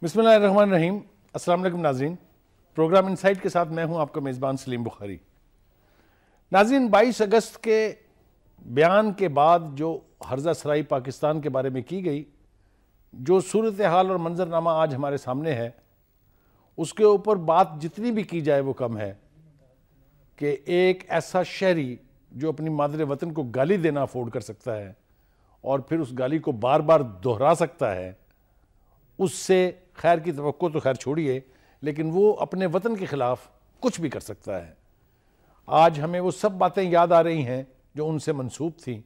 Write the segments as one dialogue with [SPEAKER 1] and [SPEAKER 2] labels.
[SPEAKER 1] بسم اللہ الرحمن الرحیم۔ السلام علیکم ناظرین، پروگرام انسائٹ کے ساتھ میں ہوں آپ کا میزبان سلیم بخاری۔ ناظرین، 22 اگست کے بیان کے بعد جو ہرزہ سرائی پاکستان کے بارے میں کی گئی، جو صورتحال اور منظرنامہ آج ہمارے سامنے ہے، اس کے اوپر بات جتنی بھی کی جائے وہ کم ہے کہ ایک ایسا شہری جو اپنی مادر وطن کو گالی دینا افورڈ کر سکتا ہے اور پھر اس گالی کو بار بار دہرا سکتا ہے، اس سے خیر کی توقع تو خیر چھوڑیے، لیکن وہ اپنے وطن کے خلاف کچھ بھی کر سکتا ہے۔ آج ہمیں وہ سب باتیں یاد آ رہی ہیں جو ان سے منسوب تھیں۔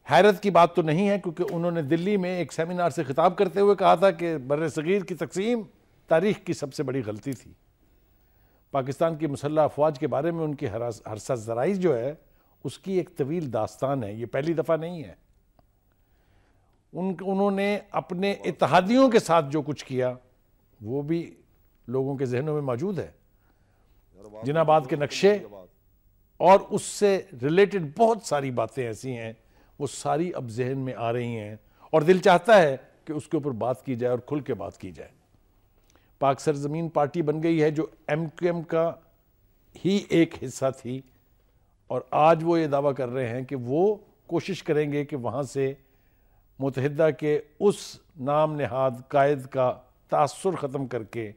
[SPEAKER 1] حیرت کی بات تو نہیں ہے، کیونکہ انہوں نے دلی میں ایک سیمینار سے خطاب کرتے ہوئے کہا تھا کہ بر صغیر کی تقسیم تاریخ کی سب سے بڑی غلطی تھی۔ پاکستان کی مسلح افواج کے بارے میں ان کی ہرسہ زرائی جو ہے، اس کی ایک طویل داستان ہے، یہ پہلی دفعہ نہیں ہے۔ انہوں نے اپنے اتحادیوں کے ساتھ جو کچھ کیا وہ بھی لوگوں کے ذہنوں میں موجود ہے۔ جناح آباد کے نقشے اور اس سے ریلیٹڈ بہت ساری باتیں ایسی ہیں، وہ ساری اب ذہن میں آ رہی ہیں اور دل چاہتا ہے کہ اس کے اوپر بات کی جائے اور کھل کے بات کی جائے۔ پاک سرزمین پارٹی بن گئی ہے جو ایم کیو ایم کا ہی ایک حصہ تھی، اور آج وہ یہ دعویٰ کر رہے ہیں کہ وہ کوشش کریں گے کہ وہاں سے متحدہ کے اس نام نہاد قائد کا تاثر ختم کر کے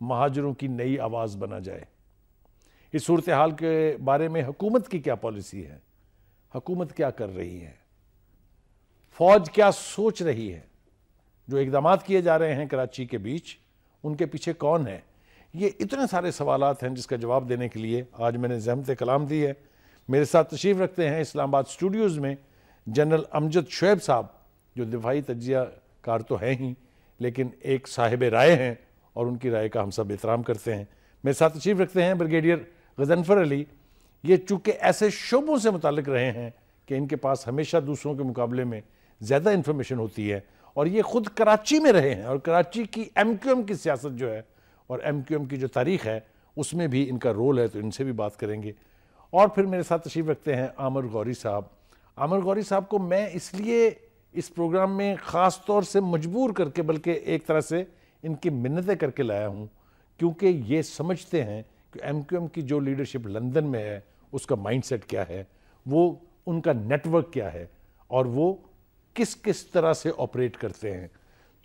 [SPEAKER 1] مہاجروں کی نئی آواز بنا جائے۔ اس صورتحال کے بارے میں حکومت کی کیا پالیسی ہے، حکومت کیا کر رہی ہے، فوج کیا سوچ رہی ہے، جو اقدامات کیے جا رہے ہیں کراچی کے بیچ، ان کے پیچھے کون ہے؟ یہ اتنے سارے سوالات ہیں جس کا جواب دینے کے لیے آج میں نے زحمت کلام دی ہے۔ میرے ساتھ تشریف رکھتے ہیں اسلام آباد اسٹوڈیوز میں جنرل امجد شعیب صاحب، جو دفاعی تجزیہ کار تو ہیں ہی لیکن ایک صاحب رائے ہیں، اور ان کی رائے کا ہم سب احترام کرتے ہیں۔ میرے ساتھ تشریف رکھتے ہیں بریگیڈیئر غضنفر علی۔ یہ چونکہ ایسے شعبوں سے متعلق رہے ہیں کہ ان کے پاس ہمیشہ دوسروں کے مقابلے میں زیادہ انفارمیشن ہوتی ہے، اور یہ خود کراچی میں رہے ہیں، اور کراچی کی ایم کیو ایم کی سیاست جو ہے اور ایم کیو ایم کی جو تاریخ ہے اس میں بھی ان کا رول ہے، تو ان سے بھی بات کریں گے۔ اور پھر میرے ساتھ تشریف رکھتے ہیں عامر غوری صاحب۔ عامر غوری صاحب کو میں اس لیے اس پروگرام میں خاص طور سے مجبور کر کے، بلکہ ایک طرح سے ان کی منتیں کر کے لایا ہوں، کیونکہ یہ سمجھتے ہیں کہ ایم کیو ایم کی جو لیڈرشپ لندن میں ہے اس کا مائنڈ سیٹ کیا ہے، وہ ان کا نیٹ ورک کیا ہے، اور وہ کس کس طرح سے آپریٹ کرتے ہیں۔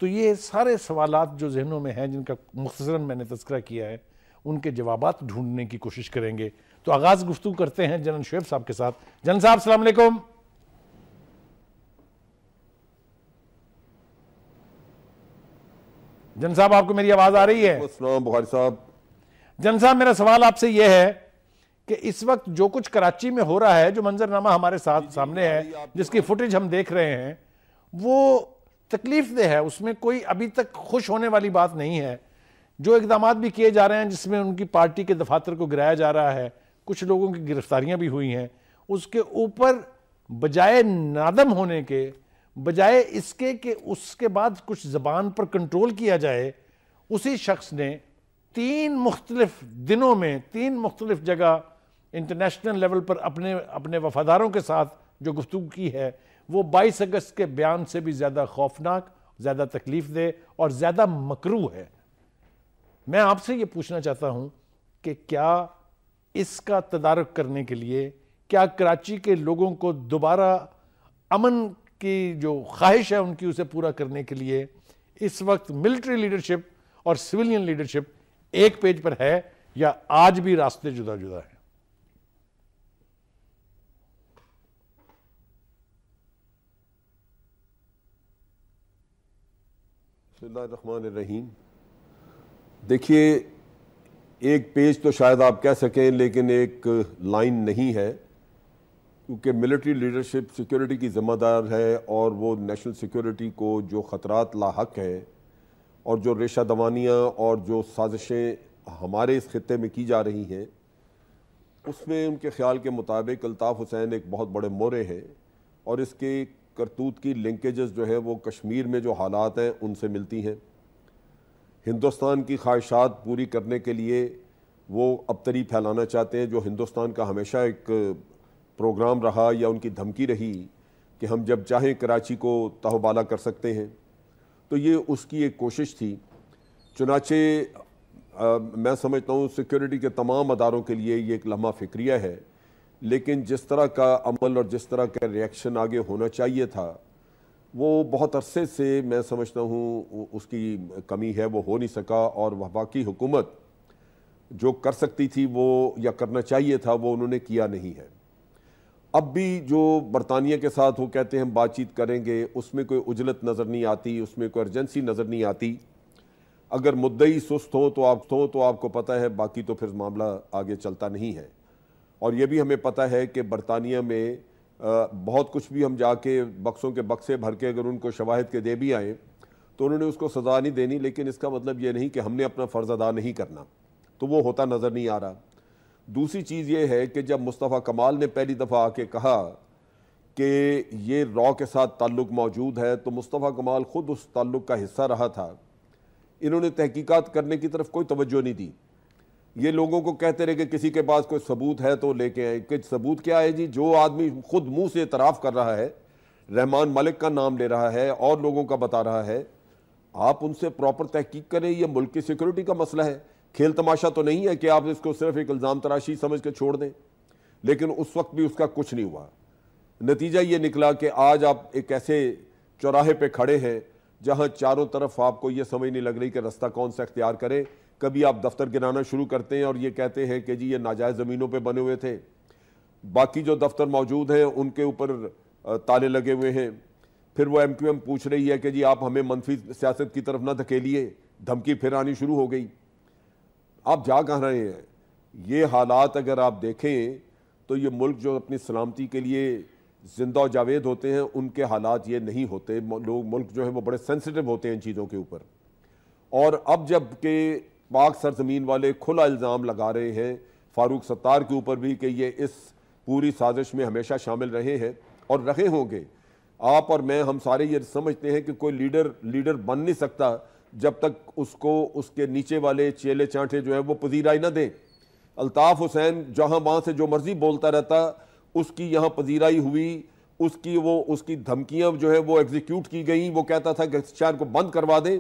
[SPEAKER 1] تو یہ سارے سوالات جو ذہنوں میں ہیں، جن کا مختصراً میں نے تذکرہ کیا ہے، ان کے جوابات ڈھونڈنے کی کوشش کریں گے۔ تو آغاز گفتگو کرتے ہیں جنرل شعیب صاحب کے ساتھ۔ جنرل صاحب السلام علیکم۔ جنرل صاحب، آپ کو میری آواز آ رہی ہے؟
[SPEAKER 2] السلام بخاری صاحب۔
[SPEAKER 1] جنرل صاحب، میرا سوال آپ سے یہ ہے کہ اس وقت جو کچھ کراچی میں ہو رہا ہے، جو منظرنامہ ہمارے ساتھ سامنے ہے، جس کی فوٹیج ہم دیکھ رہے ہیں، وہ تکلیف دہ ہے، اس میں کوئی ابھی تک خوش ہونے والی بات نہیں ہے۔ جو اقدامات بھی کیے جا رہے ہیں، جس میں ان کی پارٹی کے دفاتر کو گرایا جا رہا ہے، کچھ لوگوں کی گرفتاریاں بھی ہوئی ہیں، اس کے اوپر بجائے نادم ہونے کے، بجائے اس کے کہ اس کے بعد کچھ زبان پر کنٹرول کیا جائے، اسی شخص نے 3 مختلف دنوں میں 3 مختلف جگہ انٹرنیشنل لیول پر اپنے وفاداروں کے ساتھ جو گفتگو کی ہے، وہ 22 اگست کے بیان سے بھی زیادہ خوفناک، زیادہ تکلیف دہ اور زیادہ مکروہ ہے۔ میں آپ سے یہ پوچھنا چاہتا ہوں کہ کیا اس کا تدارک کرنے کے لیے، کیا کراچی کے لوگوں کو دوبارہ امن کی جو خواہش ہے ان کی، اسے پورا کرنے کے لیے اس وقت ملٹری لیڈرشپ اور سویلین لیڈرشپ ایک پیج پر ہے، یا آج بھی راستے جدا جدا ہیں؟
[SPEAKER 2] بسم اللہ الرحمن الرحیم۔ دیکھیے، ایک پیج تو شاید آپ کہہ سکیں، لیکن ایک لائن نہیں ہے، کیونکہ ملٹری لیڈرشپ سیکیورٹی کی ذمہ دار ہے، اور وہ نیشنل سیکیورٹی کو جو خطرات لاحق ہیں اور جو ریشہ دوانیاں اور جو سازشیں ہمارے اس خطے میں کی جا رہی ہیں، اس میں ان کے خیال کے مطابق الطاف حسین ایک بہت بڑے مورے ہیں، اور اس کے کرتوت کی لنکیجز جو ہے وہ کشمیر میں جو حالات ہیں ان سے ملتی ہیں۔ ہندوستان کی خواہشات پوری کرنے کے لیے وہ ابتری پھیلانا چاہتے ہیں، جو ہندوستان کا ہمیشہ ایک پروگرام رہا یا ان کی دھمکی رہی کہ ہم جب چاہیں کراچی کو تہوبالا کر سکتے ہیں۔ تو یہ اس کی ایک کوشش تھی. چنانچہ میں سمجھتا ہوں سیکیورٹی کے تمام اداروں کے لیے یہ ایک لمحہ فکریہ ہے، لیکن جس طرح کا عمل اور جس طرح کا ریئیکشن آگے ہونا چاہیے تھا وہ بہت عرصے سے میں سمجھتا ہوں اس کی کمی ہے، وہ ہو نہیں سکا. اور وفاقی حکومت جو کر سکتی تھی وہ یا کرنا چاہیے تھا وہ انہوں نے کیا نہیں ہے. اب بھی جو برطانیہ کے ساتھ وہ کہتے ہیں ہم بات چیت کریں گے، اس میں کوئی عجلت نظر نہیں آتی، اس میں کوئی ارجنسی نظر نہیں آتی. اگر مدعی سست ہو تو آپ کو پتہ ہے باقی تو پھر معاملہ آگے چلتا نہیں ہے. اور یہ بھی ہمیں پتہ ہے کہ برطانیہ میں بہت کچھ بھی ہم جا کے بکسوں کے بکسے بھر کے اگر ان کو شواہد کے دے بھی آئیں تو انہوں نے اس کو سزا نہیں دینی، لیکن اس کا مطلب یہ نہیں کہ ہم نے اپنا فرض ادا نہیں کرنا، تو وہ ہوتا نظر نہیں آ رہا. دوسری چیز یہ ہے کہ جب مصطفیٰ کمال نے پہلی دفعہ آ کے کہا کہ یہ را کے ساتھ تعلق موجود ہے تو مصطفیٰ کمال خود اس تعلق کا حصہ رہا تھا. انہوں نے تحقیقات کرنے کی طرف کوئی توجہ نہیں دی. یہ لوگوں کو کہتے رہے کہ کسی کے پاس کوئی ثبوت ہے تو لے کے آئیں. کہ ثبوت کیا ہے جی؟ جو آدمی خود منہ سے اعتراف کر رہا ہے، رحمان ملک کا نام لے رہا ہے اور لوگوں کا بتا رہا ہے، آپ ان سے پراپر تحقیق کریں. یہ ملک کی سیکورٹی کا مسئلہ ہے، کھیل تماشا تو نہیں ہے کہ آپ اس کو صرف ایک الزام تراشی سمجھ کے چھوڑ دیں. لیکن اس وقت بھی اس کا کچھ نہیں ہوا. نتیجہ یہ نکلا کہ آج آپ ایک ایسے چوراہے پہ کھڑے ہیں جہاں چاروں طرف آپ کو یہ سمجھ نہیں لگ رہی کہ رستہ کون سا اختیار کرے. کبھی آپ دفتر گرانا شروع کرتے ہیں اور یہ کہتے ہیں کہ جی یہ ناجائز زمینوں پہ بنے ہوئے تھے، باقی جو دفتر موجود ہیں ان کے اوپر تالے لگے ہوئے ہیں. پھر وہ ایم کیو ایم پوچھ رہی ہے کہ جی آپ ہمیں منفی سیاست کی طرف نہ دھکیلیے، دھمکی پھر آنی شروع ہو گئی. آپ جا کہاں رہے ہیں؟ یہ حالات اگر آپ دیکھیں تو یہ ملک جو اپنی سلامتی کے لیے زندہ و جاوید ہوتے ہیں ان کے حالات یہ نہیں ہوتے. لوگ ملک جو ہے وہ بڑے سینسیٹیو ہوتے ہیں ان چیزوں کے اوپر. اور اب جب کہ پاک سرزمین والے کھلا الزام لگا رہے ہیں فاروق ستار کے اوپر بھی کہ یہ اس پوری سازش میں ہمیشہ شامل رہے ہیں اور رہے ہوں گے. آپ اور میں ہم سارے یہ سمجھتے ہیں کہ کوئی لیڈر بن نہیں سکتا جب تک اس کو اس کے نیچے والے چیلے چانٹے جو ہیں وہ پذیرائی نہ دیں. الطاف حسین جہاں وہاں سے جو مرضی بولتا رہتا، اس کی یہاں پذیرائی ہوئی، اس کی دھمکیاں جو ہے وہ ایگزیکیوٹ کی گئیں. وہ کہتا تھا کہ شہر کو بند کروا دیں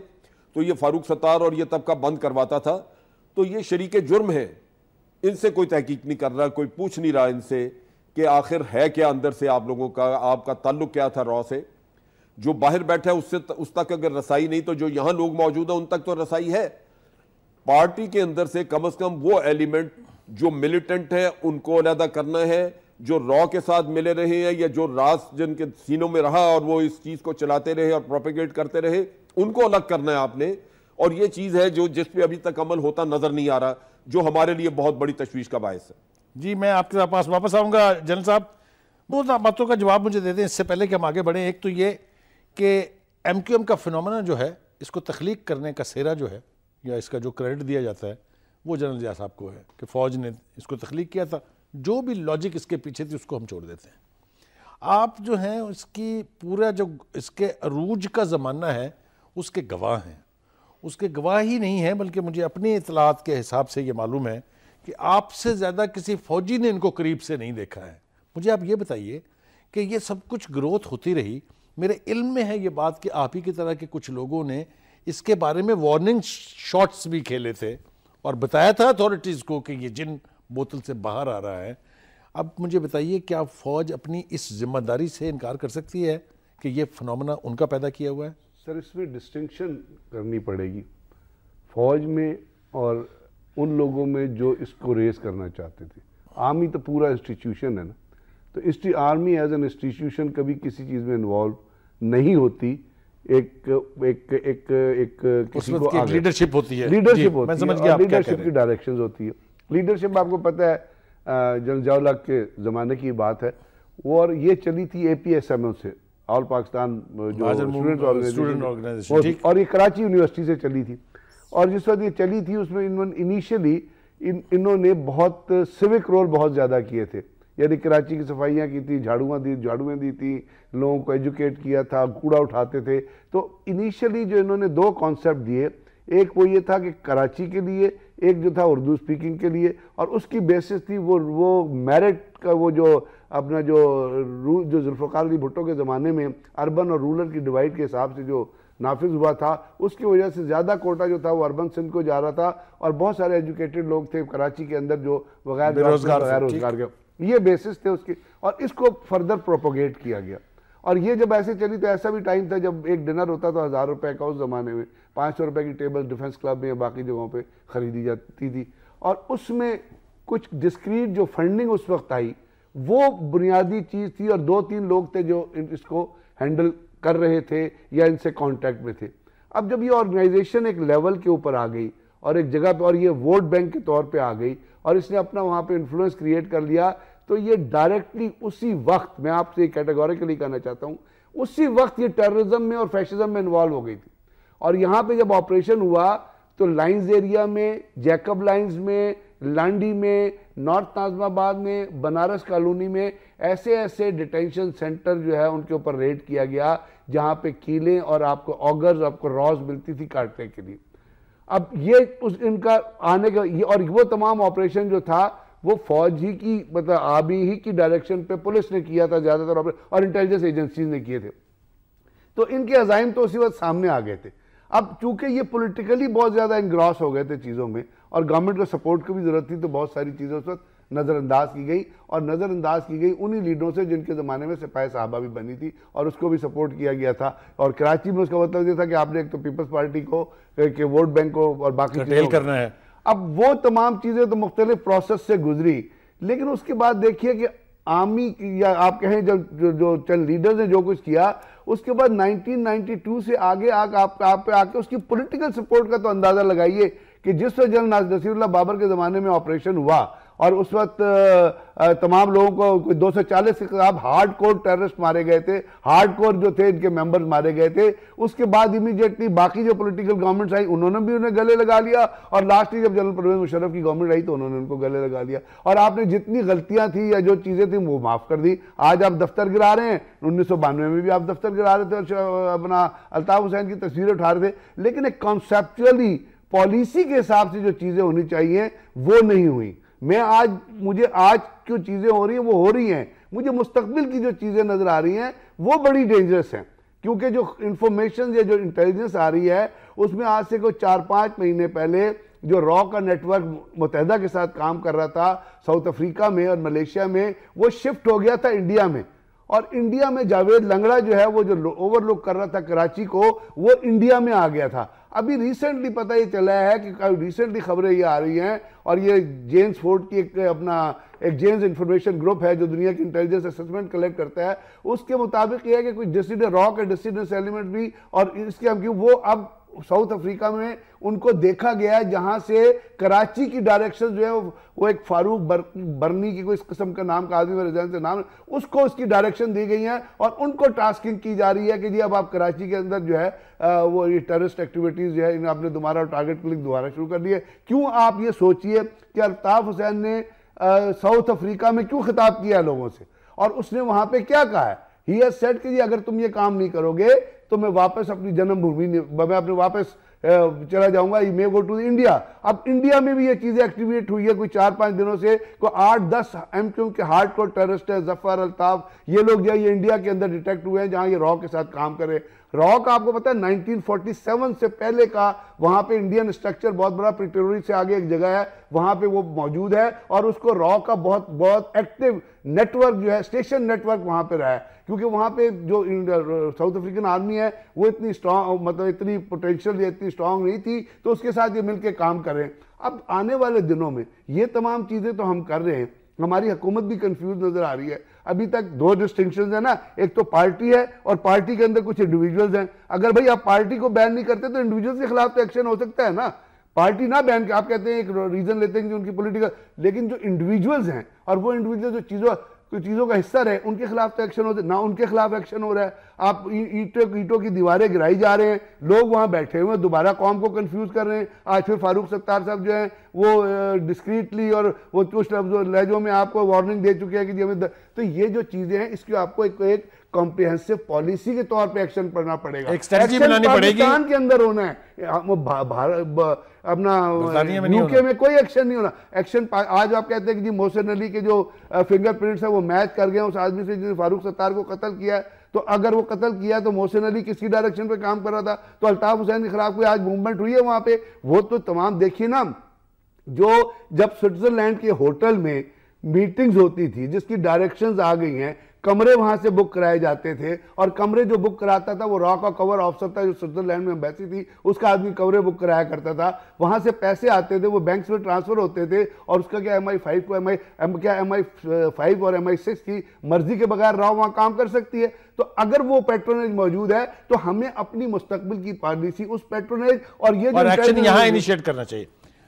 [SPEAKER 2] تو یہ فاروق ستار اور یہ طبقہ بند کرواتا تھا. تو یہ شریک جرم ہے. ان سے کوئی تحقیق نہیں کر رہا، کوئی پوچھ نہیں رہا ان سے کہ آخر ہے کیا اندر سے آپ لوگوں کا، آپ کا تعلق کیا تھا را سے. جو باہر بیٹھا ہے اس تک اگر رسائی نہیں تو جو یہاں لوگ موجود ہیں ان تک تو رسائی ہے. پارٹی کے اندر سے کم از کم وہ ایلیمنٹ جو ملیٹنٹ ہے ان کو علیحدہ کرنا ہے. جو را کے ساتھ ملے رہے ہیں یا جو راز جن کے سینوں میں رہا اور وہ اس چیز کو چلاتے رہے اور پروپیگیٹ کرتے رہے، ان کو الگ کرنا ہے آپ نے. اور یہ چیز ہے جس پہ ابھی تک عمل ہوتا نظر نہیں آ رہا، جو ہمارے لیے بہت بڑی تشویش کا باعث ہے.
[SPEAKER 1] جی میں آپ کے پاس واپس آؤں گا. جنرل صاحب بہت باتوں کا جواب مجھے دے دیں اس سے پہلے کہ ہم آگے بڑھیں. ایک تو یہ کہ ایم کیو ایم کا فنومنا جو ہے اس کو تخلیق کرنے کا سہرا جو ہے یا اس کا جو کریڈٹ دیا جاتا ہے وہ جنرل ضیاء صاحب کو ہے کہ فوج نے اس کو تخلیق کیا تھا. جو بھی لاجک اس کے پیچھے تھی اس کو ہم چھوڑ دیتے ہیں. آپ جو ہیں اس کی پورا جو اس کے عروج کا زمانہ ہے اس کے گواہ ہیں. اس کے گواہ ہی نہیں ہیں بلکہ مجھے اپنی اطلاعات کے حساب سے یہ معلوم ہے کہ آپ سے زیادہ کسی فوجی نے ان کو قریب سے نہیں دیکھا ہے. مجھے آپ یہ بتائیے کہ یہ سب کچھ گروتھ ہوتی رہی. میرے علم میں ہے یہ بات کہ آپ ہی کی طرح کے کچھ لوگوں نے اس کے بارے میں وارننگ شاٹس بھی کھیلے تھے اور بتایا تھا اتھارٹیز کو کہ یہ جن بوتل سے باہر آ رہا ہے. اب مجھے بتائیے کیا فوج اپنی اس ذمہ داری سے انکار کر سکتی ہے کہ یہ فنومنا ان کا پیدا کیا ہوا ہے؟
[SPEAKER 3] سر اس میں ڈسٹنکشن کرنی پڑے گی فوج میں اور ان لوگوں میں جو اس کو ریز کرنا چاہتے تھے. آرمی تو پورا انسٹیٹیوشن ہے نا، تو آرمی ایز این انسٹیٹیوشن کبھی کسی چیز میں انوالو نہیں ہوتی. ایک کسی کو
[SPEAKER 1] لیڈرشپ ہوتی ہے،
[SPEAKER 3] لیڈرشپ ہوتی ہے اور لیڈرشپ کی ڈائریکشنز ہوتی ہے. لیڈرشپ آپ کو پتہ ہے جنرل ضیاء الحق کے زمانے کی بات ہے وہ، اور یہ چلی تھی اے پی ایس ایم او سے، آل پاکستان جو اسٹوڈنٹ آرگنائزیشن، اور یہ کراچی یونیورسٹی سے چلی تھی. اور جس وقت یہ چلی تھی اس میں انیشلی انہوں نے بہت سیوک رول بہت زیادہ کیے تھے. یعنی کراچی کی صفائیاں کی تھی، جھاڑویں دی تھی، لوگوں کو ایجوکیٹ کیا تھا، کوڑا اٹھاتے تھے. تو انیشلی جو انہوں نے دو کانسیپٹ دیے، ایک وہ یہ تھا کہ کراچی کے لیے، ایک جو تھا اردو سپیکنگ کے لیے، اور اس کی بیسس تھی وہ میرٹ کا وہ جو اپنا جو ذوالفقار علی بھٹو کے زمانے میں اربن اور رورل کی ڈیوائڈ کے حساب سے جو نافذ ہوا تھا اس کی وجہ سے زیادہ کوٹا جو تھا وہ اربن سندھ کو جا رہا تھا اور بہت سارے ایجوکیٹڈ لوگ تھے کراچی کے اندر جو بغیر روزگار کے، یہ بیسس تھے اس کے، اور اس کو فردر پروپوگیٹ کیا گیا. اور یہ جب ایسے چلی تو ایسا بھی ٹائم تھا جب ایک ڈنر ہوتا تو 1000 روپے کا اس زمانے میں، 500 روپے کی ٹیبل ڈیفنس کلب میں یا باقی جگہوں پہ خریدی جاتی تھی، اور اس میں کچھ ڈسکریٹ جو فنڈنگ اس وقت آئی وہ بنیادی چیز تھی، اور 2-3 لوگ تھے جو اس کو ہینڈل کر رہے تھے یا ان سے کانٹیکٹ میں تھے. اب جب یہ آرگنائزیشن ایک لیول کے اوپر آ گئی اور ایک جگہ پہ، اور یہ ووٹ بینک کے طور پہ آ گئی اور اس نے اپنا وہاں پہ انفلوئنس کریٹ کر لیا، تو یہ ڈائریکٹلی اسی وقت، میں آپ سے کیٹیگوریکلی کہنا چاہتا ہوں، اسی وقت یہ ٹیررزم میں اور فیشزم میں انوالو ہو گئی تھی. اور یہاں پہ جب آپریشن ہوا تو لائنز ایریا میں، جیکب لائنز میں، لانڈی میں، نارتھ ناظم آباد میں، بنارس کالونی میں ایسے ڈیٹینشن سینٹر جو ہے ان کے اوپر ریڈ کیا گیا جہاں پہ کیلیں اور آپ کو آگرز، آپ کو راز ملتی تھی کاٹنے کے لیے. اب یہ ان کا آنے کا، اور وہ تمام آپریشن جو تھا وہ فوج ہی کی، مطلب آبی ہی کی ڈائریکشن پہ پولیس نے کیا تھا زیادہ تر، اور انٹیلیجنس ایجنسیز نے کیے تھے. تو ان کے عزائم تو اسی وقت سامنے آ گئے تھے. اب چونکہ یہ پولیٹیکلی بہت زیادہ انگراس ہو گئے تھے چیزوں میں، اور گورنمنٹ کو سپورٹ کی بھی ضرورت تھی، تو بہت ساری چیزیں اس وقت نظر انداز کی گئی، اور نظر انداز کی گئی انہی لیڈروں سے جن کے زمانے میں سپاہی صحابہ بھی بنی تھی اور اس کو بھی سپورٹ کیا گیا تھا. اور کراچی میں اس کا مطلب یہ تھا کہ آپ نے ایک تو پیپلز پارٹی کو کہ ووٹ بینک کو اور باقی چیزیں
[SPEAKER 1] کرنا ہے.
[SPEAKER 3] اب وہ تمام چیزیں تو مختلف پروسیس سے گزری، لیکن اس کے بعد دیکھیے کہ عامی، یا آپ کہیں جو چند لیڈرز نے جو کچھ کیا، اس کے بعد 1992 سے آگے آپ پہ آ کے اس کی پولیٹیکل سپورٹ کا تو اندازہ لگائیے کہ جس وقت جنرل نصیر اللہ بابر کے زمانے میں آپریشن ہوا اور اس وقت تمام لوگوں کو 240 کے خلاف ہارڈ کور ٹیررسٹ مارے گئے تھے، ہارڈ کور جو تھے ان کے ممبرز مارے گئے تھے. اس کے بعد امیڈیٹلی باقی جو پولیٹیکل گورنمنٹس آئی انہوں نے بھی انہیں گلے لگا لیا، اور لاسٹلی جب جنرل پرویز مشرف کی گورنمنٹ آئی تو انہوں نے ان کو گلے لگا لیا، اور آپ نے جتنی غلطیاں تھیں یا جو چیزیں تھیں وہ معاف کر دی. آج آپ دفتر گرا رہے ہیں، 1992 میں بھی آپ دفتر گرا رہے تھے اور اپنا الطاف حسین کی تصویریں اٹھا رہے تھے، لیکن ایک کانسیپچولی پالیسی کے حساب سے جو چیزیں ہونی چاہیے وہ نہیں ہوئی. مجھے آج جو چیزیں ہو رہی ہیں وہ ہو رہی ہیں، مجھے مستقبل کی جو چیزیں نظر آ رہی ہیں وہ بڑی ڈینجرس ہیں، کیونکہ جو انفارمیشن یا جو انٹیلیجنس آ رہی ہے اس میں آج سے کوئی 4-5 مہینے پہلے جو را کا نیٹ ورک متحدہ کے ساتھ کام کر رہا تھا ساؤتھ افریقہ میں اور ملیشیا میں، وہ شفٹ ہو گیا تھا انڈیا میں. اور انڈیا میں جاوید لنگڑا جو ہے وہ جو اوور لک کر رہا تھا کراچی کو، وہ انڈیا میں آ گیا تھا. ابھی ریسنٹلی پتہ یہ چلا ہے کہ ریسنٹلی خبریں یہ آ رہی ہیں، اور یہ جینز فورڈ کی ایک جینز انفارمیشن گروپ ہے جو دنیا کی انٹیلیجنس اسسمنٹ کلیکٹ کرتا ہے، اس کے مطابق یہ ہے کہ کوئی را کا ڈسیڈنس ایلیمنٹ بھی، اور اس کے ہم وہ اب ساؤتھ افریقہ میں ان کو دیکھا گیا ہے جہاں سے کراچی کی ڈائریکشن جو ہے وہ ایک فاروق برنی کی کوئی اس قسم کا نام کا آدمی میرے ذہن سے نام، اس کو اس کی ڈائریکشن دی گئی ہے اور ان کو ٹاسکنگ کی جا رہی ہے کہ جی اب آپ کراچی کے اندر جو ہے وہ یہ ٹیررسٹ ایکٹیویٹیز جو ہے انہیں آپ نے دوبارہ ٹارگٹ کلک دوبارہ شروع کر دی ہے. کیوں آپ یہ سوچئے کہ الطاف حسین نے ساؤتھ افریقہ میں کیوں خطاب کیا ہے لوگوں سے، اور اس نے وہاں پہ کیا کہا ہے؟ ہی ہیز سیڈ کہ جی اگر تم یہ کام نہیں کرو گے تو میں واپس اپنی جنم بھومی میں اپنے واپس چلا جاؤں گا، میں گو ٹو انڈیا. اب انڈیا میں بھی یہ چیزیں ایکٹیویٹ ہوئی ہے کوئی 4-5 دنوں سے، کوئی 8-10 ایم کیو کے ہارڈ کور ٹیررسٹ ہے، ظفر، الطاف، یہ لوگ جو ہے یہ انڈیا کے اندر ڈیٹیکٹ ہوئے ہیں جہاں یہ را کے ساتھ کام کرے. را کا آپ کو پتا ہے 1947 سے پہلے کا وہاں پہ انڈین اسٹرکچر بہت بڑا، پریٹوری سے آگے ایک جگہ ہے وہاں پہ وہ موجود ہے، اور اس کو را کا بہت ایکٹیو نیٹ ورک جو ہے، اسٹیشن نیٹ ورک وہاں پہ رہا ہے، کیونکہ وہاں پہ جو ساؤتھ افریقن آرمی ہے وہ اتنی اسٹرانگ، مطلب اتنی پوٹینشیل یا اتنی اسٹرانگ نہیں تھی، تو اس کے ساتھ یہ مل کے کام کریں. اب آنے والے دنوں میں یہ تمام چیزیں تو ہم کر رہے ہیں، ہماری حکومت بھی کنفیوز نظر آ رہی ہے. ابھی تک 2 ڈسٹنکشنز ہیں نا، ایک تو پارٹی ہے اور پارٹی کے اندر کچھ انڈیویجولز ہیں. اگر بھائی آپ پارٹی کو بین نہیں کرتے تو انڈیویجولز کے خلاف تو ایکشن ہو سکتا ہے نا. پارٹی نہ بین کے آپ کہتے ہیں ایک ریزن لیتے ہیں کہ ان کی پولیٹیکل، لیکن جو انڈیویجولز ہیں اور وہ انڈیویجول جو چیزوں کا حصہ رہے ان کے خلاف تو ایکشن ہوتا ہے، نہ ان کے خلاف ایکشن ہو رہا ہے. آپ اینٹوں کی دیواریں گرائی جا رہے ہیں، لوگ وہاں بیٹھے ہوئے ہیں، دوبارہ قوم کو کنفیوز کر رہے ہیں. آج پھر فاروق ستار صاحب جو ہیں وہ ڈسکریٹلی اور وہ کچھ لہجوں میں آپ کو وارننگ دے چکے ہیں کہ ہمیں، تو یہ جو چیزیں ہیں اس کی آپ کو ایک کمپریہنسو پالیسی کے طور پہ ایکشن پڑنا پڑے گا،
[SPEAKER 1] ایکسٹریٹجی بنانی پڑے گی.
[SPEAKER 3] پاکستان کے اندر ہونا ہے، اپنا یوکے میں کوئی ایکشن نہیں ہونا. ایکشن آج آپ کہتے ہیں کہ جی محسن علی کے جو فنگر پرنٹس ہیں وہ میچ کر گئے اس آدمی سے جس نے فاروق ستار کو قتل کیا ہے، تو اگر وہ قتل کیا تو محسن علی کس کی ڈائریکشن پہ کام کر رہا تھا؟ تو الطاف حسین کے خلاف کوئی آج موومنٹ ہوئی ہے وہاں پہ؟ وہ تو تمام دیکھیے نا، جو جب سوئٹزرلینڈ کے ہوٹل میں میٹنگز ہوتی تھی جس کی ڈائریکشنز آ گئی ہیں، کمرے وہاں سے بک کرائے جاتے تھے، اور کمرے جو بک کراتا تھا وہ راک اور کور آفسر تھا جو سوئٹزرلینڈ میں ایمبیسی تھی، اس کا آدمی کمرے بک کرایا کرتا تھا، وہاں سے پیسے آتے تھے، وہ بینکس میں ٹرانسفر ہوتے تھے، اور اس کا کیا MI5 کو MI5 اور MI6 کی مرضی کے بغیر راؤ وہاں کام کر سکتی ہے؟ تو اگر وہ پیٹرونیج موجود ہے تو ہمیں اپنی مستقبل کی پالیسی اس پیٹرونیج اور یہ
[SPEAKER 1] اور ایکشن یہاں انیشیٹ کرنا چاہیے۔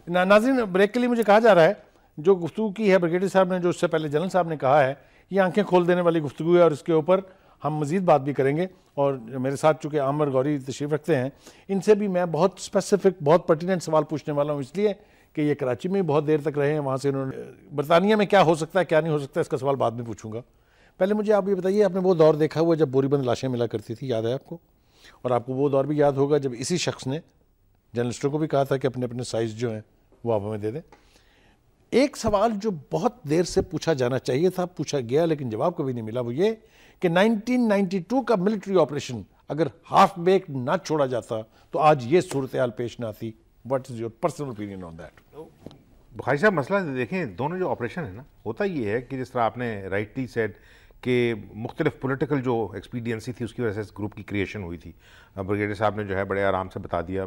[SPEAKER 1] ناظرین، بریک کے لیے مجھے کہا جا رہا ہے جو گفتگو کی ہے بریگیڈیئر صاحب نے، جو اس سے پہلے جنرل صاحب نے کہا ہے، یہ آنکھیں کھول دینے والی گفتگو ہے، اور اس کے اوپر ہم مزید بات بھی کریں گے۔ اور میرے ساتھ چونکہ عامر غوری تشریف رکھتے ہیں، ان سے بھی میں بہت اسپیسیفک، بہت پرٹیننٹ سوال پوچھنے والا ہوں، اس لیے کہ یہ کراچی میں بہت دیر تک رہے ہیں، وہاں سے انہوں نے برطانیہ میں کیا ہو سکتا ہے کیا نہیں ہو سکتا، اس کا سوال بعد میں پوچھوں گا۔ پہلے مجھے آپ یہ بتائیے، آپ نے وہ دور دیکھا ہوا جب بوری بند لاشیں ملا کرتی تھی، یاد ہے آپ کو؟ اور آپ کو وہ دور بھی یاد ہوگا جب اسی شخص نے جرنلسٹوں کو بھی کہا تھا کہ اپنے اپنے سائز جو ہیں وہ آپ ہمیں دے دیں۔ ایک سوال جو بہت دیر سے پوچھا جانا چاہیے تھا، پوچھا گیا لیکن جواب کبھی نہیں ملا، وہ یہ کہ 1992 کا ملٹری آپریشن اگر ہاف بیک نہ چھوڑا جاتا تو آج یہ صورتحال پیش نہ آتی۔ What is your personal opinion on that?
[SPEAKER 4] Bukhari صاحب، مسئلہ دیکھیں، دونوں جو آپریشن ہے نا، ہوتا یہ ہے کہ جس طرح آپ نے رائٹلی سیڈ کہ مختلف پولیٹیکل جو ایکسپیڈینسی تھی اس کی وجہ سے اس گروپ کی کریشن ہوئی تھی۔ بریگیڈیئر صاحب نے جو ہے بڑے آرام سے بتا دیا،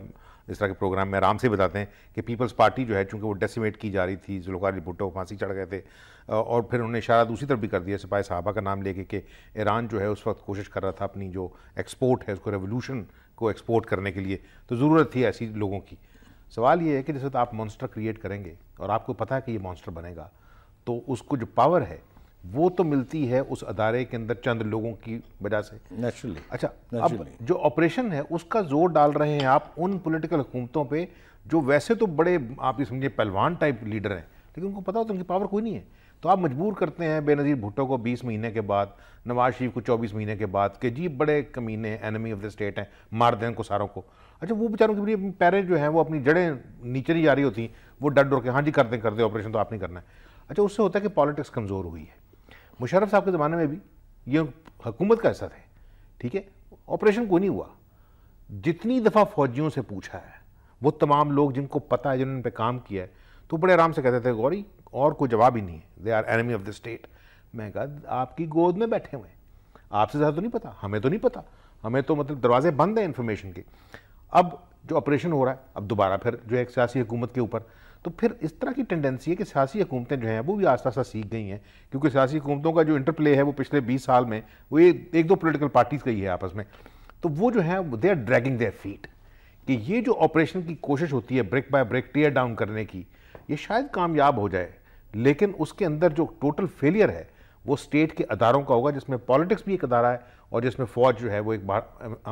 [SPEAKER 4] اس طرح کے پروگرام میں آرام سے بتاتے ہیں کہ پیپلز پارٹی جو ہے چونکہ وہ ڈیسیمیٹ کی جا رہی تھی، ذوالفقار علی بھٹو پھانسی چڑھ گئے تھے، اور پھر انہوں نے اشارہ دوسری طرف بھی کر دیا سپاہی صحابہ کا نام لے کے کہ ایران جو ہے اس وقت کوشش کر رہا تھا اپنی جو ایکسپورٹ ہے اس کو، ریولوشن کو ایکسپورٹ کرنے کے لیے، تو ضرورت تھی ایسی لوگوں کی۔ سوال یہ ہے کہ جس وقت آپ مانسٹر کریٹ کریں گے اور آپ کو پتہ ہے کہ یہ مانسٹر بنے گا، تو اس کو جو پاور ہے وہ تو ملتی ہے اس ادارے کے اندر چند لوگوں کی وجہ سے، نیچرلی۔ اچھا، اب جو آپریشن ہے اس کا زور ڈال رہے ہیں آپ ان پولیٹیکل حکومتوں پہ جو ویسے تو بڑے آپ یہ سمجھے پہلوان ٹائپ لیڈر ہیں، لیکن ان کو پتہ ہوتا ہے ان کی پاور کوئی نہیں ہے، تو آپ مجبور کرتے ہیں بے نظیر بھٹو کو 20 مہینے کے بعد، نواز شریف کو 24 مہینے کے بعد کہ جی بڑے کمینے ہیں، اینمی آف دا اسٹیٹ ہیں، مار دیں ان کو ساروں کو۔ اچھا، وہ بیچاروں کی اپنی پیریں جو ہیں وہ اپنی جڑیں نیچے نہیں جا رہی ہوتی، وہ ڈر ڈر کے ہاں جی کر دیں آپریشن تو آپ نہیں کرنا ہے۔ اچھا، اس سے ہوتا ہے کہ پالیٹکس کمزور ہوئی ہے۔ مشرف صاحب کے زمانے میں بھی یہ حکومت کا حصہ تھے، ٹھیک ہے، آپریشن کوئی نہیں ہوا۔ جتنی دفعہ فوجیوں سے پوچھا ہے، وہ تمام لوگ جن کو پتہ ہے، جنہوں نے پہ کام کیا ہے، تو بڑے آرام سے کہتے تھے غوری اور کوئی جواب ہی نہیں ہے، they are enemy of the state. میں کہا آپ کی گود میں بیٹھے ہوئے ہیں، آپ سے زیادہ تو نہیں پتا، ہمیں تو نہیں پتا، ہمیں تو مطلب دروازے بند ہیں انفارمیشن کے۔ اب جو آپریشن ہو رہا ہے، اب دوبارہ پھر جو ایک سیاسی حکومت کے اوپر، تو پھر اس طرح کی ٹینڈنسی ہے کہ سیاسی حکومتیں جو ہیں وہ بھی آہستہ آہستہ سیکھ گئی ہیں، کیونکہ سیاسی حکومتوں کا جو انٹرپلے ہے وہ پچھلے 20 سال میں وہ ایک دو پولیٹیکل پارٹیز کا ہی ہے آپس میں، تو وہ جو ہیں they are dragging their feet, کہ یہ جو آپریشن کی کوشش ہوتی ہے brick by brick tear down کرنے کی، یہ شاید کامیاب ہو جائے، لیکن اس کے اندر جو ٹوٹل فیلئر ہے وہ اسٹیٹ کے اداروں کا ہوگا، جس میں پالیٹکس بھی ایک ادارہ ہے اور جس میں فوج جو ہے وہ ایک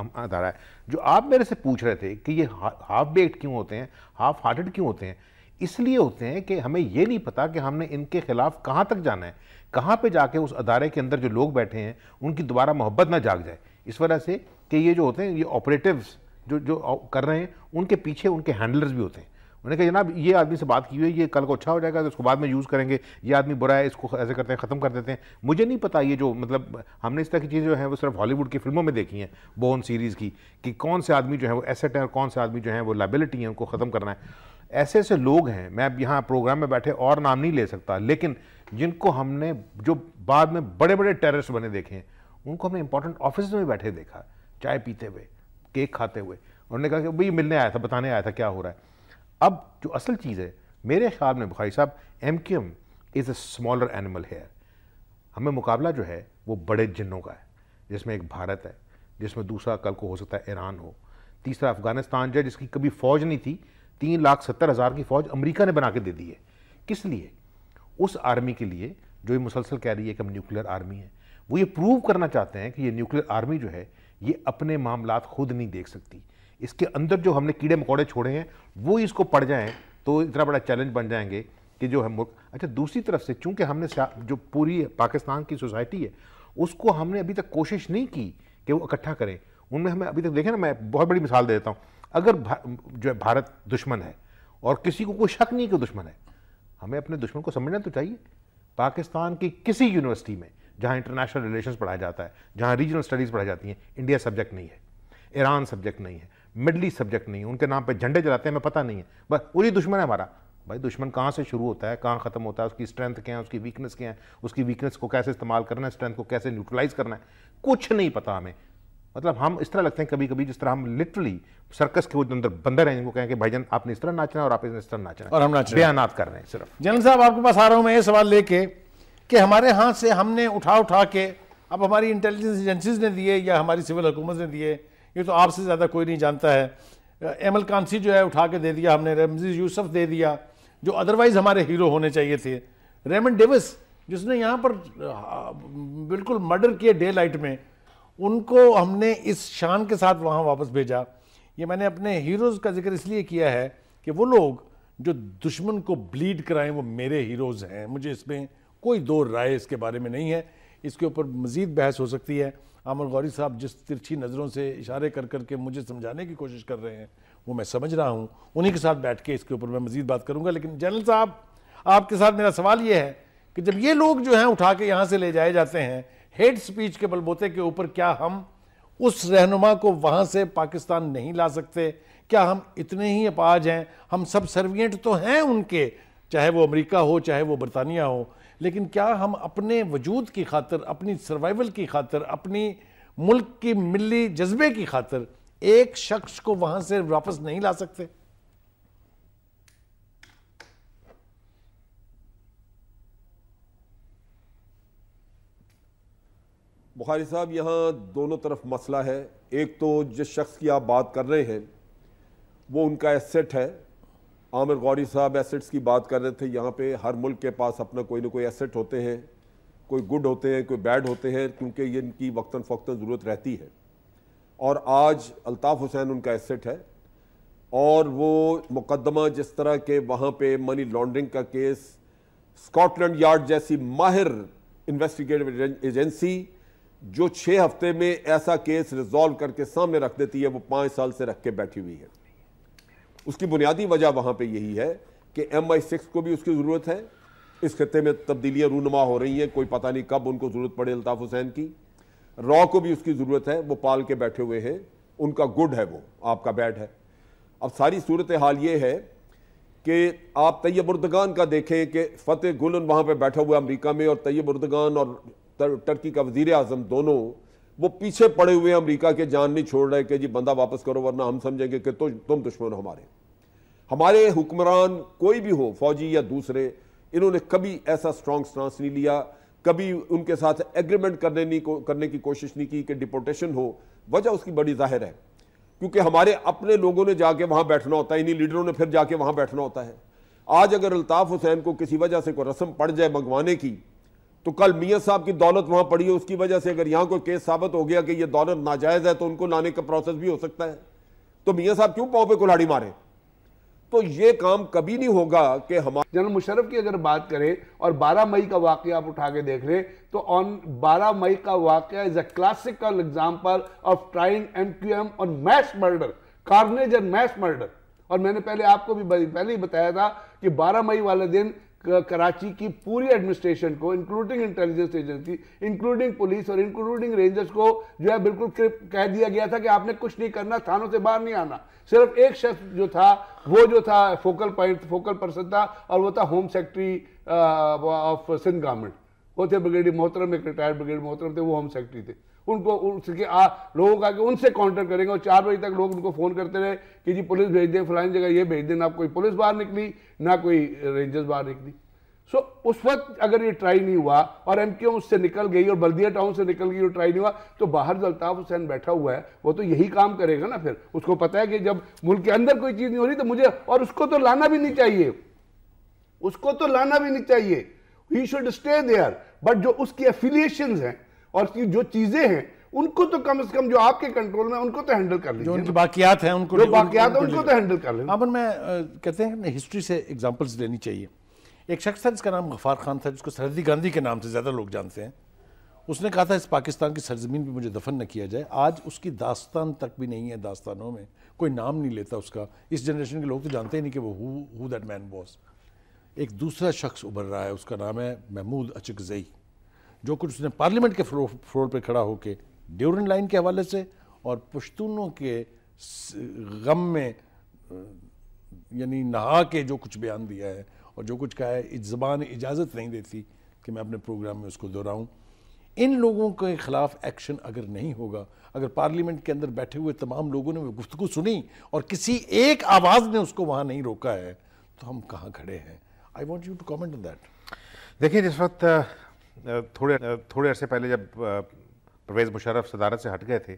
[SPEAKER 4] ادارہ ہے۔ جو آپ میرے سے پوچھ رہے تھے کہ یہ ہاف بیکڈ کیوں ہوتے ہیں، ہاف ہارٹڈ کیوں ہوتے ہیں، اس لیے ہوتے ہیں کہ ہمیں یہ نہیں پتا کہ ہم نے ان کے خلاف کہاں تک جانا ہے، کہاں پہ جا کے اس ادارے کے اندر جو لوگ بیٹھے ہیں ان کی دوبارہ محبت نہ جاگ جائے، اس وجہ سے کہ یہ جو ہوتے ہیں، یہ آپریٹیوز جو کر رہے ہیں، ان کے پیچھے ان کے ہینڈلرز بھی ہوتے ہیں۔ انہوں نے کہا جناب یہ آدمی سے بات کی ہوئی ہے، یہ کل کو اچھا ہو جائے گا تو اس کو بعد میں یوز کریں گے، یہ آدمی برا ہے اس کو ایسے کرتے ہیں ختم کر دیتے ہیں۔ مجھے نہیں پتا یہ جو مطلب ہم نے اس طرح کی چیزیں جو ہیں وہ صرف ہالی ووڈ کی فلموں میں دیکھی ہیں، بون سیریز کی، کہ کون سے آدمی جو ہے وہ ایسٹ ہے اور کون سے آدمی جو ہیں وہ لائبلٹی ہیں، ان کو ختم کرنا ہے۔ ایسے ایسے لوگ ہیں، میں اب یہاں پروگرام میں بیٹھے اور نام نہیں لے سکتا، لیکن جن کو ہم نے جو بعد میں بڑے بڑے ٹیررسٹ بنے دیکھے ہیں، ان کو ہم نے امپورٹنٹ آفس میں بیٹھے دیکھا، چائے پیتے ہوئے، کیک کھاتے ہوئے، انہوں نے کہا کہ بھئی ملنے آیا تھا، بتانے آیا تھا کیا ہو رہا ہے۔ اب جو اصل چیز ہے میرے خیال میں بخاری صاحب، MQM is a smaller animal here. ہمیں مقابلہ جو ہے وہ بڑے جنوں کا ہے، جس میں ایک بھارت ہے، جس میں دوسرا کل کو ہو سکتا ہے ایران ہو، تیسرا افغانستان جو ہے جس کی کبھی فوج نہیں تھی، 3,70,000 کی فوج امریکہ نے بنا کے دے دی ہے۔ کس لیے؟ اس آرمی کے لیے جو یہ مسلسل کہہ رہی ہے کہ ہم نیوکلیر آرمی ہے، وہ یہ پروو کرنا چاہتے ہیں کہ یہ نیوکلیر آرمی جو ہے یہ اپنے معاملات خود نہیں دیکھ سکتی، اس کے اندر جو ہم نے کیڑے مکوڑے چھوڑے ہیں وہ اس کو پڑ جائیں تو اتنا بڑا چیلنج بن جائیں گے کہ جو ہم اچھا دوسری طرف سے چونکہ ہم نے جو پوری پاکستان کی سوسائٹی ہے اس کو ہم نے ابھی تک کوشش نہیں کی کہ وہ اکٹھا کریں، ان میں ہمیں ابھی تک دیکھیں نا، میں بہت بڑی مثال دیتا ہوں، اگر جو ہے بھارت دشمن ہے اور کسی کو کوئی شک نہیں کہ دشمن ہے، ہمیں اپنے دشمن کو سمجھنا تو چاہیے۔ پاکستان کی کسی یونیورسٹی میں جہاں انٹرنیشنل ریلیشنز پڑھایا جاتا ہے, جہاں ریجنل اسٹڈیز پڑھائی جاتی ہیں, انڈیا سبجیکٹ نہیں ہے, ایران سبجیکٹ نہیں ہے, مڈل ایسٹ سبجیکٹ نہیں ہے, ان کے نام پہ جھنڈے جلاتے ہیں, ہمیں پتہ نہیں ہے, بس وہی دشمن ہے ہمارا. بھائی دشمن کہاں سے شروع ہوتا ہے, کہاں ختم ہوتا ہے, اس کی اسٹرینتھ کیا ہے, اس کی ویکنس کیا ہے, اس کی ویکنس کو کیسے استعمال کرنا ہے, اسٹرینتھ کو کیسے نیوٹرلائز کرنا ہے, کچھ نہیں پتہ ہمیں. مطلب ہم اس طرح لگتے ہیں کبھی کبھی جس طرح ہم لٹرلی سرکس کے اندر بندر ہیں جن کو کہیں کہ بھائی جان آپ نے اس طرح ناچنا ہے اور آپ اس طرح ناچنا ہے,
[SPEAKER 1] اور ہم ناچ رہے ہیں,
[SPEAKER 4] بیانات کر رہے ہیں صرف.
[SPEAKER 1] جنرل صاحب آپ کے پاس آ رہا ہوں میں یہ سوال لے کے کہ ہمارے ہاں سے ہم نے اٹھا کے, اب ہماری انٹیلیجنس ایجنسیز نے دیے یا ہماری سول حکومت نے دیے, یہ تو آپ سے زیادہ کوئی نہیں جانتا ہے, ایمل کانسی جو ہے اٹھا کے دے دیا ہم نے, رمزی یوسف دے دیا جو ادروائز ہمارے ہیرو ہونے چاہیے تھے, ریمنڈ ڈیوس جس نے یہاں پر بالکل مرڈر کیے ڈے لائٹ میں, ان کو ہم نے اس شان کے ساتھ وہاں واپس بھیجا. یہ میں نے اپنے ہیروز کا ذکر اس لیے کیا ہے کہ وہ لوگ جو دشمن کو بلیڈ کرائیں وہ میرے ہیروز ہیں, مجھے اس میں کوئی دو رائے اس کے بارے میں نہیں ہے. اس کے اوپر مزید بحث ہو سکتی ہے. عامر غوری صاحب جس ترچھی نظروں سے اشارے کر کے مجھے سمجھانے کی کوشش کر رہے ہیں وہ میں سمجھ رہا ہوں, انہی کے ساتھ بیٹھ کے اس کے اوپر میں مزید بات کروں گا. لیکن جنرل صاحب آپ کے ساتھ میرا سوال یہ ہے کہ جب یہ لوگ جو ہیں اٹھا کے یہاں سے لے جائے جاتے ہیں ہیٹ سپیچ کے بلبوتے کے اوپر, کیا ہم اس رہنما کو وہاں سے پاکستان نہیں لا سکتے؟ کیا ہم اتنے ہی اپاہج ہیں؟ ہم سب سروینٹ تو ہیں ان کے, چاہے وہ امریکہ ہو چاہے وہ برطانیہ ہو, لیکن کیا ہم اپنے وجود کی خاطر, اپنی سروائیول کی خاطر, اپنی ملک کی ملی جذبے کی خاطر ایک شخص کو وہاں سے واپس نہیں لا سکتے؟
[SPEAKER 2] بخاری صاحب یہاں دونوں طرف مسئلہ ہے. ایک تو جس شخص کی آپ بات کر رہے ہیں وہ ان کا ایسٹ ہے. عامر غوری صاحب ایسٹس کی بات کر رہے تھے. یہاں پہ ہر ملک کے پاس اپنا کوئی نہ کوئی ایسٹ ہوتے ہیں, کوئی گڈ ہوتے ہیں کوئی بیڈ ہوتے ہیں, کیونکہ یہ ان کی وقتاً فوقتاً ضرورت رہتی ہے. اور آج الطاف حسین ان کا ایسٹ ہے, اور وہ مقدمہ جس طرح کے وہاں پہ منی لانڈرنگ کا کیس اسکاٹ لینڈ یارڈ جیسی ماہر انویسٹیگیٹو ایجنسی جو 6 ہفتے میں ایسا کیس ریزالو کر کے سامنے رکھ دیتی ہے, وہ 5 سال سے رکھ کے بیٹھی ہوئی ہے. اس کی بنیادی وجہ وہاں پہ یہی ہے کہ MI6 کو بھی اس کی ضرورت ہے. اس خطے میں تبدیلیاں رونما ہو رہی ہیں, کوئی پتہ نہیں کب ان کو ضرورت پڑے الطاف حسین کی. را کو بھی اس کی ضرورت ہے, وہ پال کے بیٹھے ہوئے ہیں, ان کا گڈ ہے, وہ آپ کا بیڈ ہے. اب ساری صورتحال یہ ہے کہ آپ طیب اردگان کا دیکھیں کہ فتح گلن وہاں پہ بیٹھا ہوا امریکہ میں, اور طیب اردگان اور ٹرکی کا وزیر اعظم دونوں وہ پیچھے پڑے ہوئے ہیں, امریکہ کے جان نہیں چھوڑ رہے کہ جی بندہ واپس کرو ورنہ ہم سمجھیں گے کہ تم دشمن ہو ہمارے. ہمارے حکمران کوئی بھی ہو, فوجی یا دوسرے, انہوں نے کبھی ایسا سٹرانگ سٹانس نہیں لیا, کبھی ان کے ساتھ ایگریمنٹ کرنے کی کوشش نہیں کی کہ ڈپورٹیشن ہو. وجہ اس کی بڑی ظاہر ہے, کیونکہ ہمارے اپنے لوگوں نے جا کے وہاں بیٹھنا ہوتا ہے, انہی لیڈروں نے پھر جا کے وہاں بیٹھنا ہوتا ہے. آج اگر الطاف حسین کو کسی وجہ سے کوئی رسم پڑ جائے منگوانے کی, تو کل میاں صاحب کی دولت وہاں پڑی ہے, اس کی وجہ سے اگر یہاں کوئی کیس ثابت ہو گیا کہ یہ دولت ناجائز ہے تو ان کو لانے کا پروسیس بھی ہو سکتا ہے. تو میاں صاحب کیوں پاؤں پہ کلہاڑی مارے؟ تو یہ کام کبھی نہیں ہوگا کہ ہمارے
[SPEAKER 3] جنرل مشرف کی اگر بات کریں اور 12 مئی کا واقعہ آپ اٹھا کے دیکھ رہے تو 12 مئی کا واقعہ is a classical example of trying MQM on mass murder, carnage and mass murder. اور میں نے پہلے آپ کو بھی پہلے ہی بتایا تھا کہ 12 مئی والے دن کراچی کی پوری ایڈمنسٹریشن کو including intelligence agency, including police اور انکلوڈنگ رینجرز کو جو ہے بالکل کہہ دیا گیا تھا کہ آپ نے کچھ نہیں کرنا, تھانوں سے باہر نہیں آنا. صرف ایک شخص جو تھا فوکل پرسن تھا, اور وہ تھا home secretary of Sindh government. وہ تھے بریگیڈیئر محترم, ایک ریٹائرڈ بریگیڈیئر محترم تھے, وہ ہوم سیکٹری تھے. ان کو لوگوں کا کہ ان سے کانٹیکٹ کریں گے, اور 4 بجے تک لوگ ان کو فون کرتے رہے کہ جی پولیس بھیج دیں فلانی جگہ, یہ بھیج دیں. نہ کوئی پولیس باہر نکلی نہ کوئی رینجرز باہر نکلی. سو اس وقت اگر یہ ٹرائی نہیں ہوا اور ایم کیو اس سے نکل گئی اور بلدیہ ٹاؤن سے نکل گئی اور ٹرائی نہیں ہوا, تو باہر جو الطاف حسین بیٹھا ہوا ہے وہ تو یہی کام کرے گا نا. پھر اس کو پتا ہے کہ جب ملک کے اندر کوئی چیز نہیں ہو رہی تو مجھے, اور اس کو تو لانا بھی نہیں چاہیے, اس کو تو لانا بھی نہیں چاہیے. He should stay there. But جو اس کی ایفیلیشنز ہیں اور جو چیزیں ہیں ان کو تو کم از کم جو آپ کے کنٹرول میں ان کو تو ہینڈل کر لیجیے.
[SPEAKER 1] جو ان کی باقیات ہیں ان کو
[SPEAKER 3] تو ہینڈل کر لیں.
[SPEAKER 1] اب میں کہتے ہیں کہ ہسٹری سے ایگزامپلز لینی چاہیے. ایک شخص تھا جس کا نام غفار خان تھا, جس کو سرحدی گاندھی کے نام سے زیادہ لوگ جانتے ہیں. اس نے کہا تھا اس پاکستان کی سرزمین پہ مجھے دفن نہ کیا جائے. آج اس کی داستان تک بھی نہیں ہے, داستانوں میں کوئی نام نہیں لیتا اس کا. اس جنریشن کے لوگ تو جانتے ہی نہیں کہ وہ who that man was. ایک دوسرا شخص ابھر رہا ہے, اس کا نام ہے محمود اچکزئی, جو کچھ اس نے پارلیمنٹ کے فلور پہ کھڑا ہو کے ڈیورنٹ لائن کے حوالے سے اور پشتونوں کے غم میں یعنی نہا کے جو کچھ بیان دیا ہے اور جو کچھ کہا ہے، زبان اجازت نہیں دیتی کہ میں اپنے پروگرام میں اس کو دہراؤں. ان لوگوں کے خلاف ایکشن اگر نہیں ہوگا، اگر پارلیمنٹ کے اندر بیٹھے ہوئے تمام لوگوں نے وہ گفتگو سنی اور کسی ایک آواز نے اس کو وہاں نہیں روکا ہے، تو ہم کہاں کھڑے ہیں؟ I want you to comment on that.
[SPEAKER 4] دیکھیں جس وقت تھوڑے عرصے پہلے جب پرویز مشرف صدارت سے ہٹ گئے تھے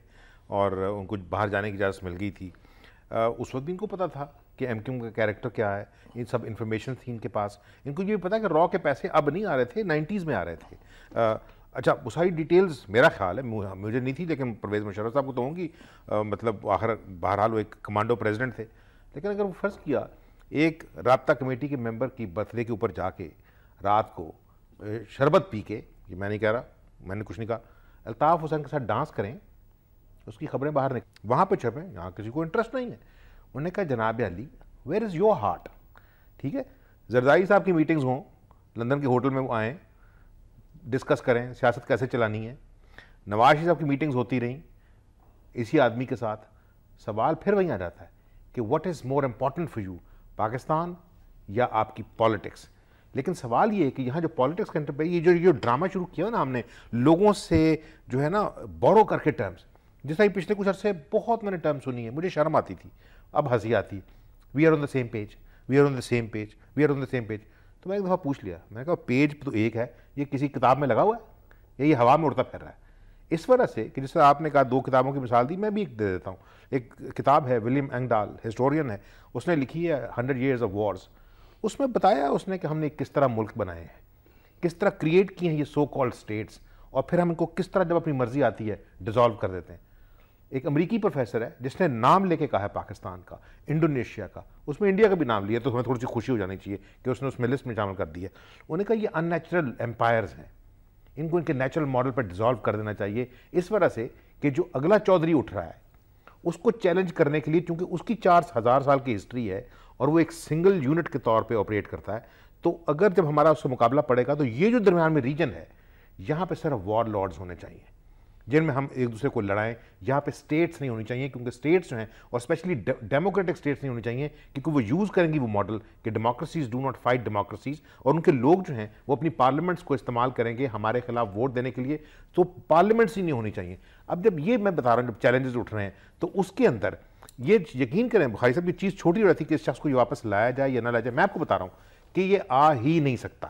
[SPEAKER 4] اور ان کو باہر جانے کی اجازت مل گئی تھی، اس وقت بھی ان کو پتا تھا کہ ایم کیو ایم کا کیریکٹر کیا ہے، ان سب انفارمیشن تھی ان کے پاس. ان کو یہ بھی پتا کہ را کے پیسے اب نہیں آ رہے تھے، 90s میں آ رہے تھے. اچھا وہ ساری ڈیٹیلز میرا خیال ہے مجھے نہیں تھی، لیکن پرویز مشرف صاحب کو تو ہوں گی، مطلب آخر بہرحال وہ ایک کمانڈو پریزیڈنٹ تھے. لیکن اگر وہ فرض کیا ایک رابطہ کمیٹی کے ممبر کی برتھ ڈے کے اوپر جا کے رات کو شربت پی کے، یہ میں نہیں کہہ رہا، میں نے کچھ نہیں کہا، الطاف حسین کے ساتھ ڈانس کریں، اس کی خبریں باہر نکلیں، وہاں پہ چھپیں، یہاں کسی کو انٹرسٹ نہیں ہے. انہوں نے کہا جناب علی ویئر از یور ہارٹ؟ ٹھیک ہے، زرداری صاحب کی میٹنگز ہوں لندن کے ہوٹل میں، وہ آئیں ڈسکس کریں سیاست کیسے چلانی ہے. نواز شریف صاحب کی میٹنگز ہوتی رہیں اسی آدمی کے ساتھ. سوال پھر وہیں آ جاتا ہے کہ what is more important for you, Pakistan یا آپ کی پالیٹکس؟ لیکن سوال یہ ہے کہ یہاں جو پالیٹکس کا انٹر، یہ جو ڈرامہ شروع کیا نا ہم نے لوگوں سے جو ہے نا بورو کر کے ٹرمز، جس طرح پچھلے کچھ عرصے بہت میں نے ٹرم سنی ہے، مجھے شرم آتی تھی، اب ہنسی آتی. We are on the same page, we are on the same page, we are on the same page. تو میں ایک دفعہ پوچھ لیا، میں نے کہا پیج تو ایک ہے، یہ کسی کتاب میں لگا ہوا ہے یا یہ ہوا میں اڑتا پھر رہا ہے؟ اس وجہ سے کہ جس طرح آپ نے کہا دو کتابوں کی مثال دی، میں بھی ایک دے دیتا ہوں. ایک کتاب ہے ولیم اینگڈال، ہسٹورین ہے، اس نے لکھی ہے 100 Years of Wars. اس میں بتایا اس نے کہ ہم نے کس طرح ملک بنائے ہیں، کس طرح کریٹ کیے ہیں یہ سو کالڈ اسٹیٹس، اور پھر ہم ان کو کس طرح جب اپنی مرضی آتی ہے ڈیزالو کر دیتے ہیں. ایک امریکی پروفیسر ہے جس نے نام لے کے کہا ہے پاکستان کا، انڈونیشیا کا، اس میں انڈیا کا بھی نام لیا، تو ہمیں تھوڑی سی خوشی ہو جانی چاہیے کہ اس نے اس میں لسٹ میں شامل کر دی ہے. انہوں نے کہا یہ ان نیچرل امپائرز ہیں، ان کو ان کے نیچرل ماڈل پر ڈیزالو کر دینا چاہیے، اس وجہ سے کہ جو اگلا چودھری اٹھ رہا ہے اس کو چیلنج کرنے کے لیے، کیونکہ اس کی 4000 سال کی ہسٹری ہے اور وہ ایک سنگل یونٹ کے طور پہ آپریٹ کرتا ہے. تو اگر جب ہمارا اس سے مقابلہ پڑے گا تو یہ جو درمیان میں ریجن ہے یہاں پہ صرف وار لارڈز ہونے چاہیے جن میں ہم ایک دوسرے کو لڑائیں. یہاں پہ سٹیٹس نہیں ہونی چاہیے، کیونکہ سٹیٹس جو ہیں اور اسپیشلی ڈیموکریٹک سٹیٹس نہیں ہونی چاہیے، کیونکہ وہ یوز کریں گی وہ ماڈل کہ democracies do not fight democracies, اور ان کے لوگ جو ہیں وہ اپنی پارلیمنٹس کو استعمال کریں گے ہمارے خلاف ووٹ دینے کے لیے. تو پارلیمنٹس ہی نہیں ہونی چاہیے. اب جب یہ میں بتا رہا ہوں جب چیلنجز اٹھ رہے ہیں تو اس کے اندر یہ یقین کریں بھائی صاحب، یہ چیز چھوٹی رہتی کہ اس شخص کو یہ واپس لایا جائے یا نہ لایا جائے. میں آپ کو بتا رہا ہوں کہ یہ آ ہی نہیں سکتا.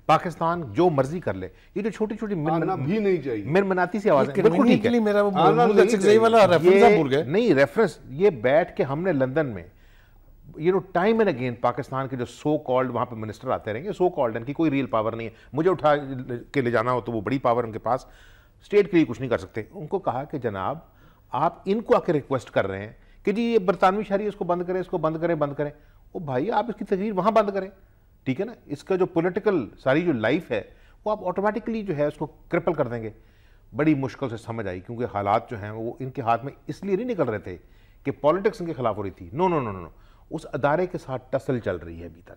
[SPEAKER 4] پاکستان جو مرضی کر لے، یہ جو چھوٹی چھوٹی
[SPEAKER 3] بھی نہیں چاہیے
[SPEAKER 4] منمناتی سی آواز
[SPEAKER 1] بالکل ٹھیک ہے.
[SPEAKER 4] نہیں ریفرنس یہ بیٹھ کے ہم نے لندن میں ٹائم اینڈ اگین پاکستان کے جو سو کالڈ وہاں پہ منسٹر آتے رہیں گے، سو کالڈ ان کی کوئی ریل پاور نہیں ہے، مجھے اٹھا کے لے جانا ہو تو وہ بڑی پاور ان کے پاس، اسٹیٹ کے لیے کچھ نہیں کر سکتے. ان کو کہا کہ جناب آپ ان کو آ کے ریکویسٹ کر رہے ہیں کہ جی یہ برطانوی شہری اس کو بند کریں، اس کو بند کریں. وہ بھائی آپ اس کی تقریر وہاں بند کریں، ٹھیک ہے نا. اس کا جو پولیٹیکل ساری جو لائف ہے وہ آپ آٹومیٹکلی جو ہے اس کو کرپل کر دیں گے. بڑی مشکل سے سمجھ آئی، کیونکہ حالات جو ہیں وہ ان کے ہاتھ میں اس لیے نہیں نکل رہے تھے کہ پالیٹکس ان کے خلاف ہو رہی تھی. نو، اس ادارے کے ساتھ ٹسل چل رہی ہے ابھی تک.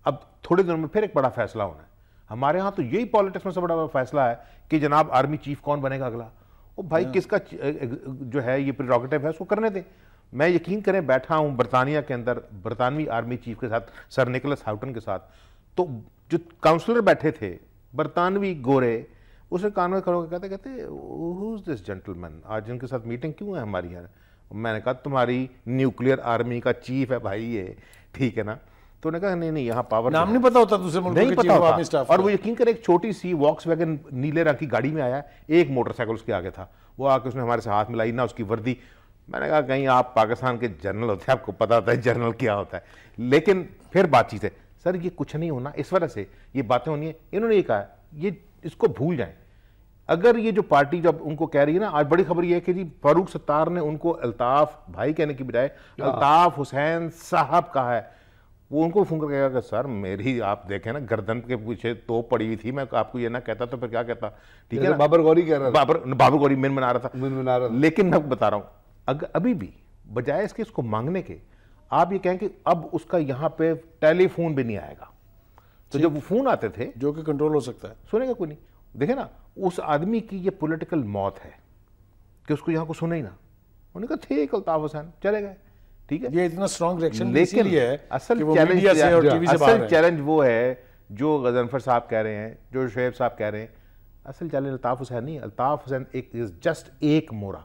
[SPEAKER 4] اب تھوڑے دنوں میں پھر ایک بڑا فیصلہ ہونا ہے. ہمارے ہاں تو یہی پالیٹکس میں سب بڑا فیصلہ ہے کہ جناب آرمی چیف کون بنے گا اگلا. وہ بھائی کس کا جو ہے یہ پریروگیٹو ہے اس کو کرنے دیں. میں یقین کریں بیٹھا ہوں برطانیہ کے اندر برطانوی آرمی چیف کے ساتھ، سر نکولس ہاؤٹن کے ساتھ، تو جو کاؤنسلر بیٹھے تھے برطانوی گورے، اسے کان میں کھڑو کے کہتے ہو از دس جینٹل مین، آج ان کے ساتھ میٹنگ کیوں ہے ہماری یہاں؟ میں نے کہا تمہاری نیوکلیئر آرمی کا چیف ہے بھائی یہ، ٹھیک ہے نا. تو انہوں نے کہا نہیں یہاں پاور
[SPEAKER 1] نام نہیں پتا ہوتا دوسرے ملکوں کے چیف آرمی سٹاف،
[SPEAKER 4] اور وہ یقین کریں ایک چھوٹی سی واکس ویگن نیلے رنگ کی گاڑی میں آیا، ایک موٹر سائیکل اس کے آگے تھا، وہ آ کے اس نے ہمارے سے ہاتھ ملائی، نہ اس کی وردی. میں نے کہا کہیں آپ پاکستان کے جنرل ہوتے ہیں، آپ کو پتا ہوتا ہے جنرل کیا ہوتا ہے. لیکن پھر بات چیت ہے سر یہ کچھ نہیں ہونا، اس وجہ سے یہ باتیں ہونی ہیں. انہوں نے یہ کہا یہ اس کو بھول جائیں. اگر یہ جو پارٹی جب ان کو کہہ رہی ہے نا، آج بڑی خبر یہ ہے کہ جی فاروق ستار نے ان کو الطاف بھائی کہنے کی بجائے الطاف حسین صاحب کہا ہے. وہ ان کو فون کر کہا کہ سر میری آپ دیکھیں نا گردن کے پیچھے توپ پڑی ہوئی تھی، میں آپ کو یہ نہ کہتا تو پھر کیا کہتا، ٹھیک ہے نا.
[SPEAKER 3] بابر غوری کہہ رہا تھا،
[SPEAKER 4] بابر غوری من منا رہا تھا. لیکن میں بتا رہا ہوں اگر ابھی بھی بجائے اس کے اس کو مانگنے کے آپ یہ کہیں کہ اب اس کا یہاں پہ ٹیلی فون بھی نہیں آئے گا، تو جب وہ فون آتے تھے
[SPEAKER 1] جو کہ کنٹرول ہو سکتا ہے،
[SPEAKER 4] سنے گا کوئی نہیں. دیکھیں نا اس آدمی کی یہ پولیٹیکل موت ہے کہ اس کو یہاں کو سنے ہی نا. انہوں نے کہا ٹھیک الطاف حسین چلے گئے, ٹھیک ہے.
[SPEAKER 1] یہ اتنا اسٹرانگ ریئیکشن
[SPEAKER 4] لیکن
[SPEAKER 1] اصل چیلنج
[SPEAKER 4] وہ ہے جو غضنفر صاحب کہہ رہے ہیں, جو شعیب صاحب کہہ رہے ہیں, اصل چیلنج الطاف حسین نہیں. الطاف حسین ایک جسٹ ایک مورا,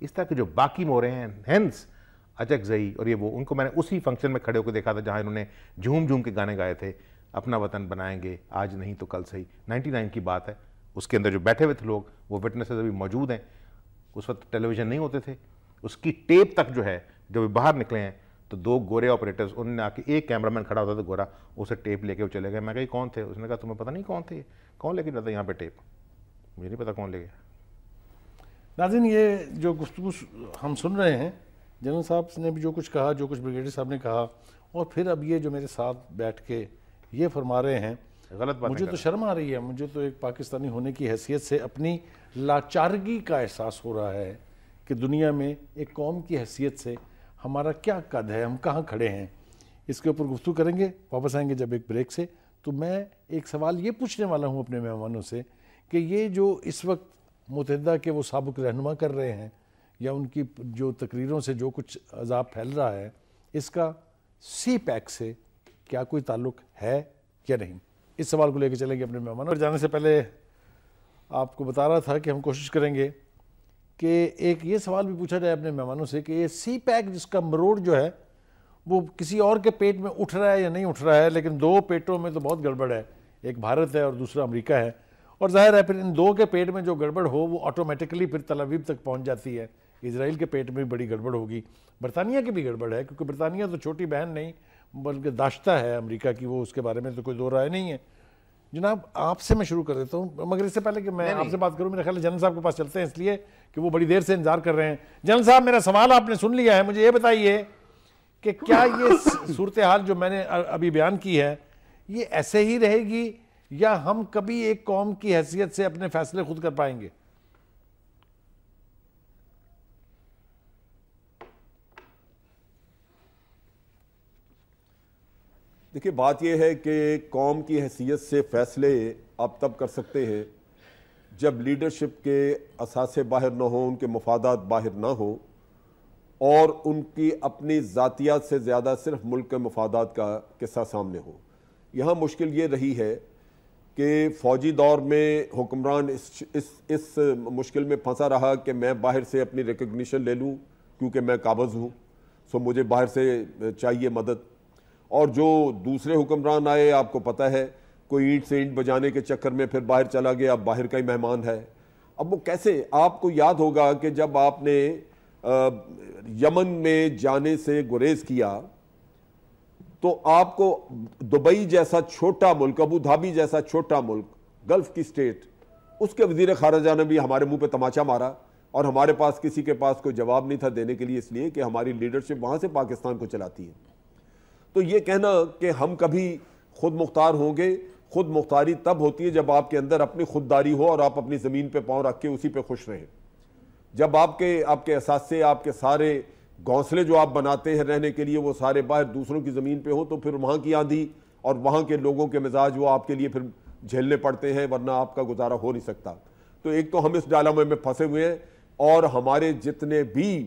[SPEAKER 4] اس طرح کے جو باقی مورے ہیں, ہینس اچک زئی اور یہ وہ, ان کو میں نے اسی فنکشن میں کھڑے ہو کے دیکھا تھا جہاں انہوں نے جھوم جھوم کے گانے گائے تھے, اپنا وطن بنائیں گے آج نہیں تو کل صحیح. 99 کی بات ہے. اس کے اندر جو بیٹھے ہوئے تھے لوگ وہ وٹنسز ابھی موجود ہیں. اس وقت ٹیلی ویژن نہیں ہوتے تھے. اس کی ٹیپ تک جو ہے جب باہر نکلے ہیں تو 2 گورے آپریٹرز, انہوں نے آ کے, ایک کیمرہ مین کھڑا ہوتا تھا گورا, اسے ٹیپ لے کے وہ چلے گئے. میں کہا کون تھے؟ اس نے کہا تمہیں پتہ نہیں کون تھے, کون لے کے جاتا یہاں پہ ٹیپ؟ مجھے نہیں پتا کون لے گیا.
[SPEAKER 1] ناظرین یہ جو گفتگو ہم سن رہے ہیں, جنرل صاحب نے بھی جو کچھ کہا, جو کچھ بریگیڈیئر صاحب نے کہا, اور پھر اب یہ جو میرے ساتھ بیٹھ کے یہ فرما رہے ہیں,
[SPEAKER 4] غلط بات.
[SPEAKER 1] مجھے تو شرم آ رہی ہے. مجھے تو ایک پاکستانی ہونے کی حیثیت سے اپنی لاچارگی کا احساس ہو رہا ہے کہ دنیا میں ایک قوم کی حیثیت سے ہمارا کیا قد ہے, ہم کہاں کھڑے ہیں. اس کے اوپر گفتگو کریں گے, واپس آئیں گے جب ایک بریک سے. تو میں ایک سوال یہ پوچھنے والا ہوں اپنے مہمانوں سے کہ یہ جو اس وقت متحدہ کے وہ سابق رہنما کر رہے ہیں, یا ان کی جو تقریروں سے جو کچھ عذاب پھیل رہا ہے, اس کا سی پیک سے کیا کوئی تعلق ہے یا نہیں؟ اس سوال کو لے کے چلیں گے اپنے مہمانوں. اور جانے سے پہلے آپ کو بتا رہا تھا کہ ہم کوشش کریں گے کہ ایک یہ سوال بھی پوچھا جائے اپنے مہمانوں سے کہ یہ سی پیک جس کا مروڑ جو ہے وہ کسی اور کے پیٹ میں اٹھ رہا ہے یا نہیں اٹھ رہا ہے, لیکن 2 پیٹوں میں تو بہت گڑبڑ ہے. ایک بھارت ہے اور دوسرا امریکہ ہے, اور ظاہر ہے پھر ان 2 کے پیٹ میں جو گڑبڑ ہو وہ آٹومیٹکلی پھر تل ابیب تک پہنچ جاتی ہے. اسرائیل کے پیٹ میں بھی بڑی گڑبڑ ہوگی, برطانیہ کی بھی گڑبڑ ہے, کیونکہ برطانیہ تو چھوٹی بہن نہیں بلکہ داشتہ ہے امریکہ کی, وہ اس کے بارے میں تو کوئی دو رائے نہیں ہے. جناب آپ سے میں شروع کر دیتا ہوں, مگر اس سے پہلے کہ میں آپ سے بات کروں, میرا خیال ہے جنرل صاحب کے پاس چلتے ہیں, اس لیے کہ وہ بڑی دیر سے انتظار کر رہے ہیں. جنرل صاحب میرا سوال آپ نے سن لیا ہے, مجھے یہ بتائیے کہ کیا یہ صورتحال جو میں نے ابھی بیان کی ہے یہ ایسے ہی رہے گی, یا ہم کبھی ایک قوم کی حیثیت سے اپنے فیصلے خود کر پائیں گے؟
[SPEAKER 2] دیکھیے بات یہ ہے کہ قوم کی حیثیت سے فیصلے آپ تب کر سکتے ہیں جب لیڈرشپ کے اثاثے باہر نہ ہوں, ان کے مفادات باہر نہ ہوں, اور ان کی اپنی ذاتیات سے زیادہ صرف ملک کے مفادات کا قصہ سامنے ہو. یہاں مشکل یہ رہی ہے کہ فوجی دور میں حکمران اس مشکل میں پھنسا رہا کہ میں باہر سے اپنی ریکگنیشن لے لوں کیونکہ میں قابض ہوں, سو مجھے باہر سے چاہیے مدد. اور جو دوسرے حکمران آئے, آپ کو پتہ ہے, کوئی اینٹ سے اینٹ بجانے کے چکر میں پھر باہر چلا گیا, اب باہر کا ہی مہمان ہے. اب وہ کیسے؟ آپ کو یاد ہوگا کہ جب آپ نے یمن میں جانے سے گریز کیا تو آپ کو دبئی جیسا چھوٹا ملک, ابو دھابی جیسا چھوٹا ملک, گلف کی سٹیٹ, اس کے وزیر خارجہ نے بھی ہمارے منہ پہ تماچا مارا, اور ہمارے پاس کسی کے پاس کوئی جواب نہیں تھا دینے کے لیے, اس لیے کہ ہماری لیڈرشپ وہاں سے پاکستان کو چلاتی ہے. تو یہ کہنا کہ ہم کبھی خود مختار ہوں گے, خود مختاری تب ہوتی ہے جب آپ کے اندر اپنی خودداری ہو اور آپ اپنی زمین پہ پاؤں رکھ کے اسی پہ خوش رہیں. جب آپ کے احساس سے آپ کے سارے گھونسلے جو آپ بناتے ہیں رہنے کے لیے وہ سارے باہر دوسروں کی زمین پہ ہوں, تو پھر وہاں کی آندھی اور وہاں کے لوگوں کے مزاج وہ آپ کے لیے پھر جھیلنے پڑتے ہیں, ورنہ آپ کا گزارا ہو نہیں سکتا. تو ایک تو ہم اس ڈائلاما میں پھنسے ہوئے ہیں, اور ہمارے جتنے بھی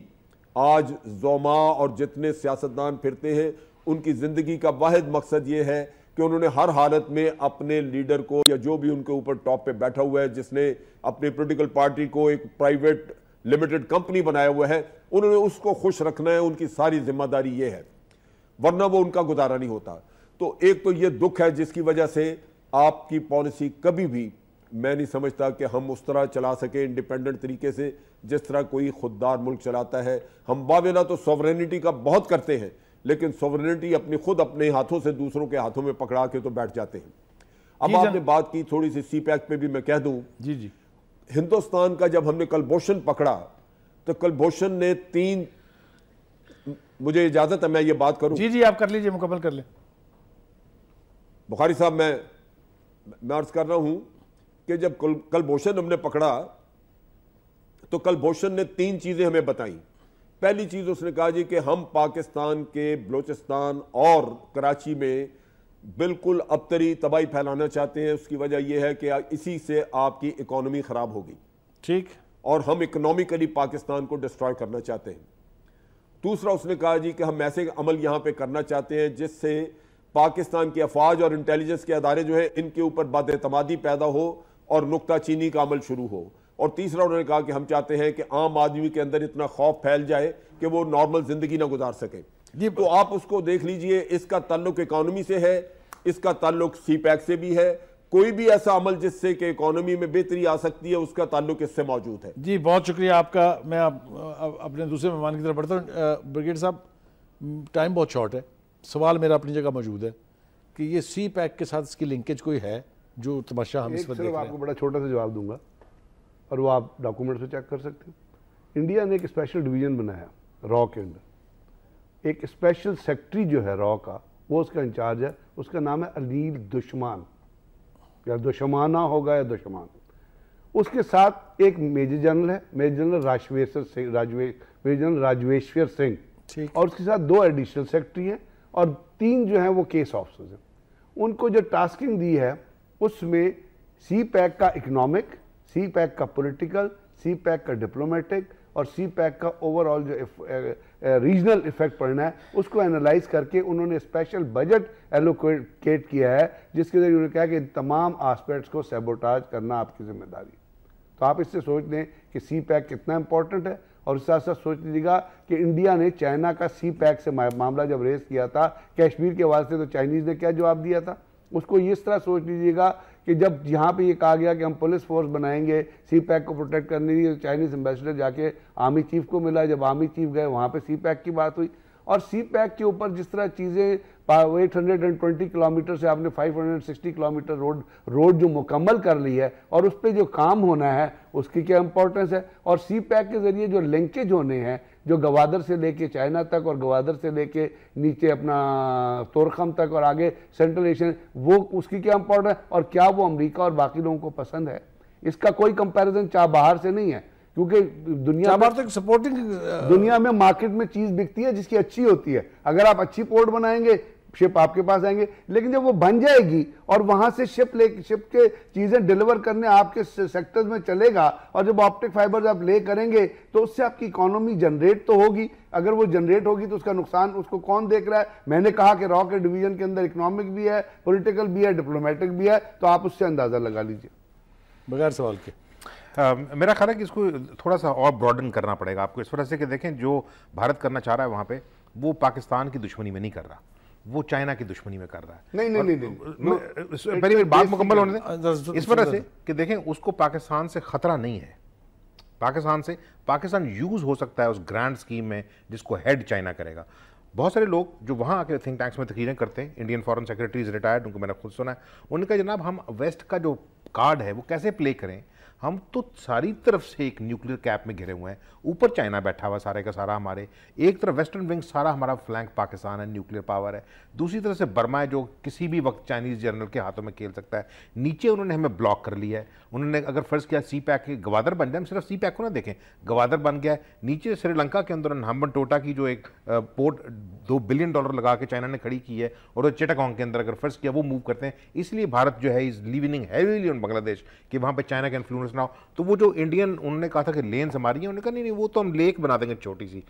[SPEAKER 2] آج زعماء اور جتنے سیاستدان پھرتے ہیں ان کی زندگی کا واحد مقصد یہ ہے کہ انہوں نے ہر حالت میں اپنے لیڈر کو, یا جو بھی ان کے اوپر ٹاپ پہ بیٹھا ہوا ہے, جس نے اپنی پولیٹیکل پارٹی کو ایک پرائیویٹ لمیٹڈ کمپنی بنایا ہوا ہے, انہوں نے اس کو خوش رکھنا ہے. ان کی ساری ذمہ داری یہ ہے, ورنہ وہ ان کا گزارا نہیں ہوتا. تو ایک تو یہ دکھ ہے جس کی وجہ سے آپ کی پالیسی کبھی بھی میں نہیں سمجھتا کہ ہم اس طرح چلا سکیں انڈیپینڈنٹ طریقے سے جس طرح کوئی خوددار ملک چلاتا ہے. ہم باویلا تو سوورینٹی کا بہت کرتے ہیں, لیکن سوورینٹی اپنے ہاتھوں سے دوسروں کے ہاتھوں میں پکڑا کے تو بیٹھ جاتے ہیں. اب آپ نے بات کی تھوڑی سی سی پیک پہ بھی میں کہہ دوں,
[SPEAKER 1] جی
[SPEAKER 2] ہندوستان کا جب ہم نے کلبھوشن پکڑا تو کلبھوشن نے 3, مجھے اجازت ہے میں یہ بات کروں؟
[SPEAKER 1] جی آپ کر لیجئے, مکمل کر لیں.
[SPEAKER 2] بخاری صاحب میں عرض کر رہا ہوں کہ جب کلبھوشن ہم نے پکڑا تو کلبھوشن نے 3 چیزیں ہمیں بتائیں. پہلی چیز اس نے کہا جی کہ ہم پاکستان کے بلوچستان اور کراچی میں بالکل ابتری تباہی پھیلانا چاہتے ہیں. اس کی وجہ یہ ہے کہ اسی سے آپ کی اکانومی خراب ہوگی.
[SPEAKER 1] ٹھیک.
[SPEAKER 2] اور ہم اکنامیکلی پاکستان کو ڈسٹرائے کرنا چاہتے ہیں. دوسرا اس نے کہا جی کہ ہم ایسے عمل یہاں پہ کرنا چاہتے ہیں جس سے پاکستان کی افواج اور انٹیلیجنس کے ادارے جو ہیں ان کے اوپر بد اعتمادی پیدا ہو اور نکتہ چینی کا عمل شروع ہو. اور تیسرا انہوں نے کہا کہ ہم چاہتے ہیں کہ عام آدمی کے اندر اتنا خوف پھیل جائے کہ وہ نارمل زندگی نہ گزار سکے. تو آپ اس کو دیکھ لیجئے, اس کا تعلق اکانومی سے ہے, اس کا تعلق سی پیک سے بھی ہے. کوئی بھی ایسا عمل جس سے کہ اکانومی میں بہتری آ سکتی ہے اس کا تعلق اس سے موجود ہے.
[SPEAKER 1] جی بہت شکریہ آپ کا. میں اپنے دوسرے مہمان کی طرف بڑھتا ہوں. بریگیڈ صاحب, ٹائم بہت شارٹ ہے, سوال میرا اپنی جگہ موجود ہے کہ یہ سی پیک کے ساتھ اس کی لنکیج کوئی ہے جو تماشا ہم اس وقت دیکھ رہے ہیں؟
[SPEAKER 3] آپ کو بڑا چھوٹا سا جواب دوں گا اور وہ آپ ڈاکومنٹ سے چیک کر سکتے ہیں. انڈیا نے ایک اسپیشل ڈویژن بنایا را کے اندر. ایک اسپیشل سیکٹری جو ہے را کا, وہ اس کا انچارج ہے, اس کا نام ہے انیل دشمان, یا دشمانہ ہوگا یا دشمان. اس کے ساتھ ایک میجر جنرل ہے, میجر جنرل راجویشور سنگھ, اور اس کے ساتھ 2 ایڈیشنل سیکٹری ہیں اور 3 جو ہیں وہ کیس آفسرز ہیں. ان کو جو ٹاسکنگ دی ہے اس میں سی پیک کا اکنامک, سی پیک کا پولیٹیکل, سی پیک کا ڈپلومیٹک اور سی پیک کا اوور آل جو ریجنل ایفیکٹ پڑنا ہے اس کو انالائز کر کے انہوں نے اسپیشل بجٹ ایلوکیٹ کیا ہے, جس کے ذریعے انہوں نے کہا کہ تمام آسپیکٹس کو سیبوٹاج کرنا آپ کی ذمہ داری. تو آپ اس سے سوچ لیں کہ سی پیک کتنا امپورٹنٹ ہے. اور اس ساتھ ساتھ سوچ لیجیے گا کہ انڈیا نے چائنا کا سی پیک سے معاملہ جب ریز کیا تھا کشمیر کے واسطے, تو چائنیز نے کیا جواب دیا تھا. اس کو اس طرح سوچ لیجیے گا کہ جب یہاں پہ یہ کہا گیا کہ ہم پولیس فورس بنائیں گے سی پیک کو پروٹیکٹ کرنے کے لیے, چائنیز ایمبیسڈر جا کے آرمی چیف کو ملا, جب آرمی چیف گئے وہاں پہ سی پیک کی بات ہوئی. اور سی پیک کے اوپر جس طرح چیزیں 820 کلومیٹر سے آپ نے 560 کلومیٹر روڈ جو مکمل کر لی ہے اور اس پہ جو کام ہونا ہے اس کی کیا امپورٹنس ہے. اور سی پیک کے ذریعے جو لنکیج ہونے ہیں جو گوادر سے لے کے چائنا تک اور گوادر سے لے کے نیچے اپنا تورخم تک اور آگے سینٹرل ایشین, وہ اس کی کیا امپورٹنس ہے اور کیا وہ امریکہ اور باقی لوگوں کو پسند ہے. اس کا کوئی کمپیریزن چاہ باہر سے نہیں ہے, کیونکہ دنیا میں مارکیٹ میں چیز بکتی ہے جس کی اچھی ہوتی ہے. اگر آپ اچھی پورٹ بنائیں گے شپ آپ کے پاس آئیں گے, لیکن جب وہ بن جائے گی اور وہاں سے شپ کے چیزیں ڈیلیور کرنے آپ کے سیکٹرز میں چلے گا, اور جب آپٹک فائبرز آپ لے کریں گے تو اس سے آپ کی اکانومی جنریٹ تو ہوگی. اگر وہ جنریٹ ہوگی تو اس کا نقصان اس کو کون دیکھ رہا ہے؟ میں نے کہا کہ را کے ڈویژن کے اندر اکنامک بھی ہے, پولیٹیکل بھی ہے, ڈپلومیٹک بھی ہے, تو آپ اس سے اندازہ لگا لیجئے.
[SPEAKER 1] بغیر سوال کے
[SPEAKER 4] میرا خیال ہے کہ اس کو تھوڑا سا اور براڈن کرنا پڑے گا آپ کو, اس وجہ سے کہ دیکھیں جو بھارت کرنا چاہ رہا ہے وہاں پہ وہ پاکستان کی دشمنی میں نہیں کر رہا, وہ چائنا کی دشمنی میں کر رہا ہے. نہیں, پہلی بات مکمل ہونے دیں. اس وجہ سے کہ دیکھیں اس کو پاکستان سے خطرہ نہیں ہے. پاکستان یوز ہو سکتا ہے اس گرانڈ سکیم میں جس کو ہیڈ چائنا کرے گا. بہت سارے لوگ جو وہاں آ کے تھنک ٹینکس میں تقریریں کرتے ہیں, انڈین فارن سیکرٹریز ریٹائرڈ, ان کو میں نے خود سنا ہے, انہوں نے کہا جناب ہم ویسٹ کا جو کارڈ ہے وہ کیسے پلے کریں, ہم تو ساری طرف سے ایک نیوکلیر کیپ میں گھرے ہوئے ہیں, اوپر چائنا بیٹھا ہوا سارے کا سارا ہمارے, ایک طرف ویسٹرن ونگ سارا ہمارا فلینک پاکستان ہے, نیوکلیر پاور ہے, دوسری طرف سے برما ہے جو کسی بھی وقت چائنیز جنرل کے ہاتھوں میں کھیل سکتا ہے. نیچے انہوں نے ہمیں بلاک کر لیا ہے. انہوں نے اگر فرض کیا سی پیک گوادر بن جائے, ہم صرف سی پیک کو نہ دیکھیں, گوادر بن گیا ہے, نیچے سری لنکا کے اندر ہمبن ٹوٹا کی جو ایک پورٹ $2 بلین لگا کے چائنا نے کھڑی کی ہے, اور چٹاگانگ کے اندر اگر فرض کیا وہ موو کرتے ہیں. اس لیے بھارت جو ہے از لیوننگ ہیویلی آن بنگلہ دیش کہ وہاں پہ چائنا کا انفلوئنس نہ ہو. تو وہ جو انڈین انہوں نے کہا تھا کہ لینز ہماری ہیں, انہوں نے کہا نہیں وہ تو ہم لیک بنا دیں گے چھوٹی سی.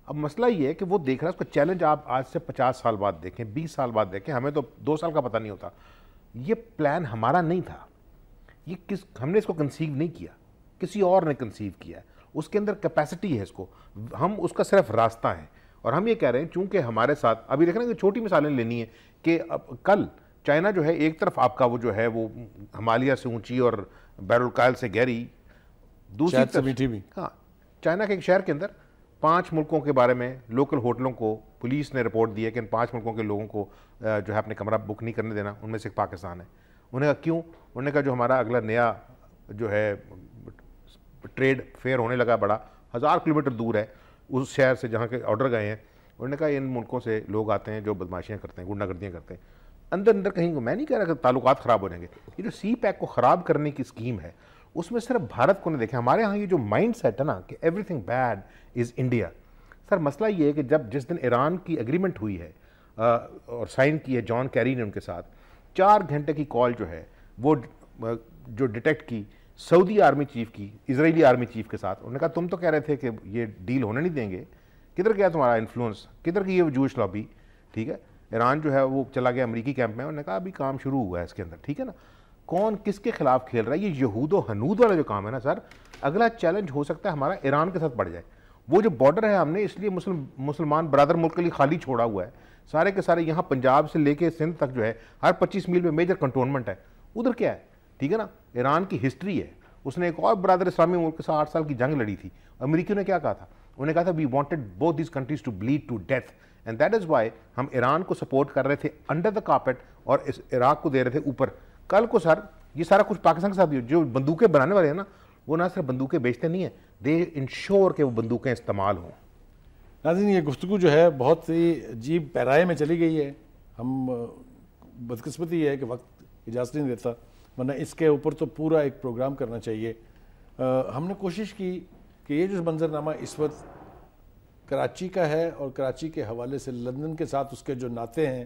[SPEAKER 4] اب مسئلہ یہ ہے کہ وہ دیکھ رہا ہے اس کا چیلنج آپ آج سے 50 سال بعد دیکھیں, 20 سال بعد دیکھیں, ہمیں تو 2 سال کا پتہ نہیں ہوتا. یہ پلان ہمارا نہیں تھا, یہ ہم نے اس کو کنسیو نہیں کیا, کسی اور نے کنسیو کیا ہے. اس کے اندر کیپیسٹی ہے, اس کو ہم اس کا صرف راستہ ہیں. اور ہم یہ کہہ رہے ہیں چونکہ ہمارے ساتھ ابھی دیکھ رہے ہیں کہ چھوٹی مثالیں لینی ہے کہ اب کل چائنا جو ہے ایک طرف آپ کا وہ جو ہے وہ ہمالیہ سے اونچی اور بحر الکاہل سے گہری, دوسری طرف میٹھی بھی. ہاں, چائنا کے ایک شہر کے اندر 5 ملکوں کے بارے میں لوکل ہوٹلوں کو پولیس نے رپورٹ دی ہے کہ ان 5 ملکوں کے لوگوں کو جو ہے اپنے کمرہ بک نہیں کرنے دینا, ان میں سے ایک پاکستان ہے. انہوں نے کہا کیوں؟ انہوں نے کہا جو ہمارا اگلا نیا جو ہے ٹریڈ فیئر ہونے لگا بڑا 1000 کلومیٹر دور ہے اس شہر سے جہاں کے آرڈر گئے ہیں. انہوں نے کہا ان ملکوں سے لوگ آتے ہیں جو بدماشیاں کرتے ہیں, گنڈا گردیاں کرتے ہیں. اندر کہیں میں نہیں کہہ رہا کہ تعلقات خراب ہو جائیں گے, یہ جو سی پیک کو خراب کرنے کی اسکیم ہے اس میں صرف بھارت کو نہیں دیکھیں. ہمارے ہاں یہ جو مائنڈ سیٹ ہے نا کہ everything bad is India. Sir مسئلہ یہ ہے کہ جس دن ایران کی ایگریمنٹ ہوئی ہے اور سائن کی ہے جان کیری نے ان کے ساتھ. 4 گھنٹے کی کال جو ہے وہ جو ڈیٹیکٹ کی سعودی آرمی چیف کی اسرائیلی آرمی چیف کے ساتھ. انہوں نے کہا تم تو کہہ رہے تھے کہ یہ ڈیل ہونے نہیں دیں گے, کدھر گیا تمہارا انفلوئنس, کدھر کی یہ جوش لابی, ٹھیک ہے. ایران جو ہے وہ چلا گیا امریکی کیمپ میں, انہوں نے کہا ابھی کام شروع ہوا ہے اس کے اندر, ٹھیک ہے نا. کون کس کے خلاف کھیل رہا ہے؟ یہ یہود و ہنود والا جو کام ہے نا سر, اگلا چیلنج ہو سکتا ہے ہمارا ایران کے ساتھ پڑ جائے. وہ جو بارڈر ہے ہم نے اس لیے مسلمان برادر ملک کے لیے خالی چھوڑا ہوا ہے, سارے کے سارے یہاں پنجاب سے لے کے سندھ تک جو ہے ہر 25 میل میں میجر کنٹونمنٹ ہے. ادھر کیا ہے, ٹھیک ہے نا, ایران کی ہسٹری ہے. اس نے ایک اور برادر اسلامی ملک کے ساتھ 8 سال کی جنگ لڑی تھی. امریکیوں نے کیا کہا تھا, انہوں نے کہا تھا we wanted both these countries to bleed to death, and that is why ہم ایران کو سپورٹ کر رہے تھے انڈر دا کارپیٹ اور اس عراق کو دے رہے تھے اوپر. کل کو سر یہ سارا کچھ پاکستان کے ساتھ جو بندوقیں بنانے والے ہیں نا, وہ نہ صرف بندوقیں بیچتے نہیں ہیں, دے انشور کہ وہ بندوقیں استعمال ہوں.
[SPEAKER 1] ناظرین یہ گفتگو جو ہے بہت ہی عجیب پیرائے میں چلی گئی ہے. ہم بدقسمتی ہے کہ وقت اجازت نہیں دیتا, ورنہ اس کے اوپر تو پورا ایک پروگرام کرنا چاہیے. ہم نے کوشش کی کہ یہ جو منظرنامہ اس وقت کراچی کا ہے اور کراچی کے حوالے سے لندن کے ساتھ اس کے جو ناطے ہیں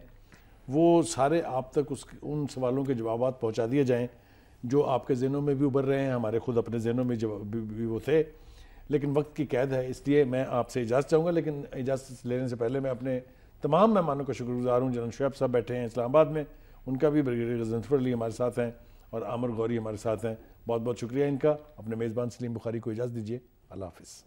[SPEAKER 1] وہ سارے آپ تک ان سوالوں کے جوابات پہنچا دیے جائیں جو آپ کے ذہنوں میں بھی ابھر رہے ہیں, ہمارے خود اپنے ذہنوں میں بھی وہ تھے, لیکن وقت کی قید ہے, اس لیے میں آپ سے اجازت چاہوں گا. لیکن اجازت لینے سے پہلے میں اپنے تمام مہمانوں کا شکر گزار ہوں. جنرل شعیب صاحب بیٹھے ہیں اسلام آباد میں, ان کا بھی بریگیڈیئر غضنفر علی ہمارے ساتھ ہیں, اور عامر غوری ہمارے ساتھ ہیں. بہت بہت شکریہ ان کا. اپنے میزبان سلیم بخاری کو اجازت دیجیے. اللہ حافظ.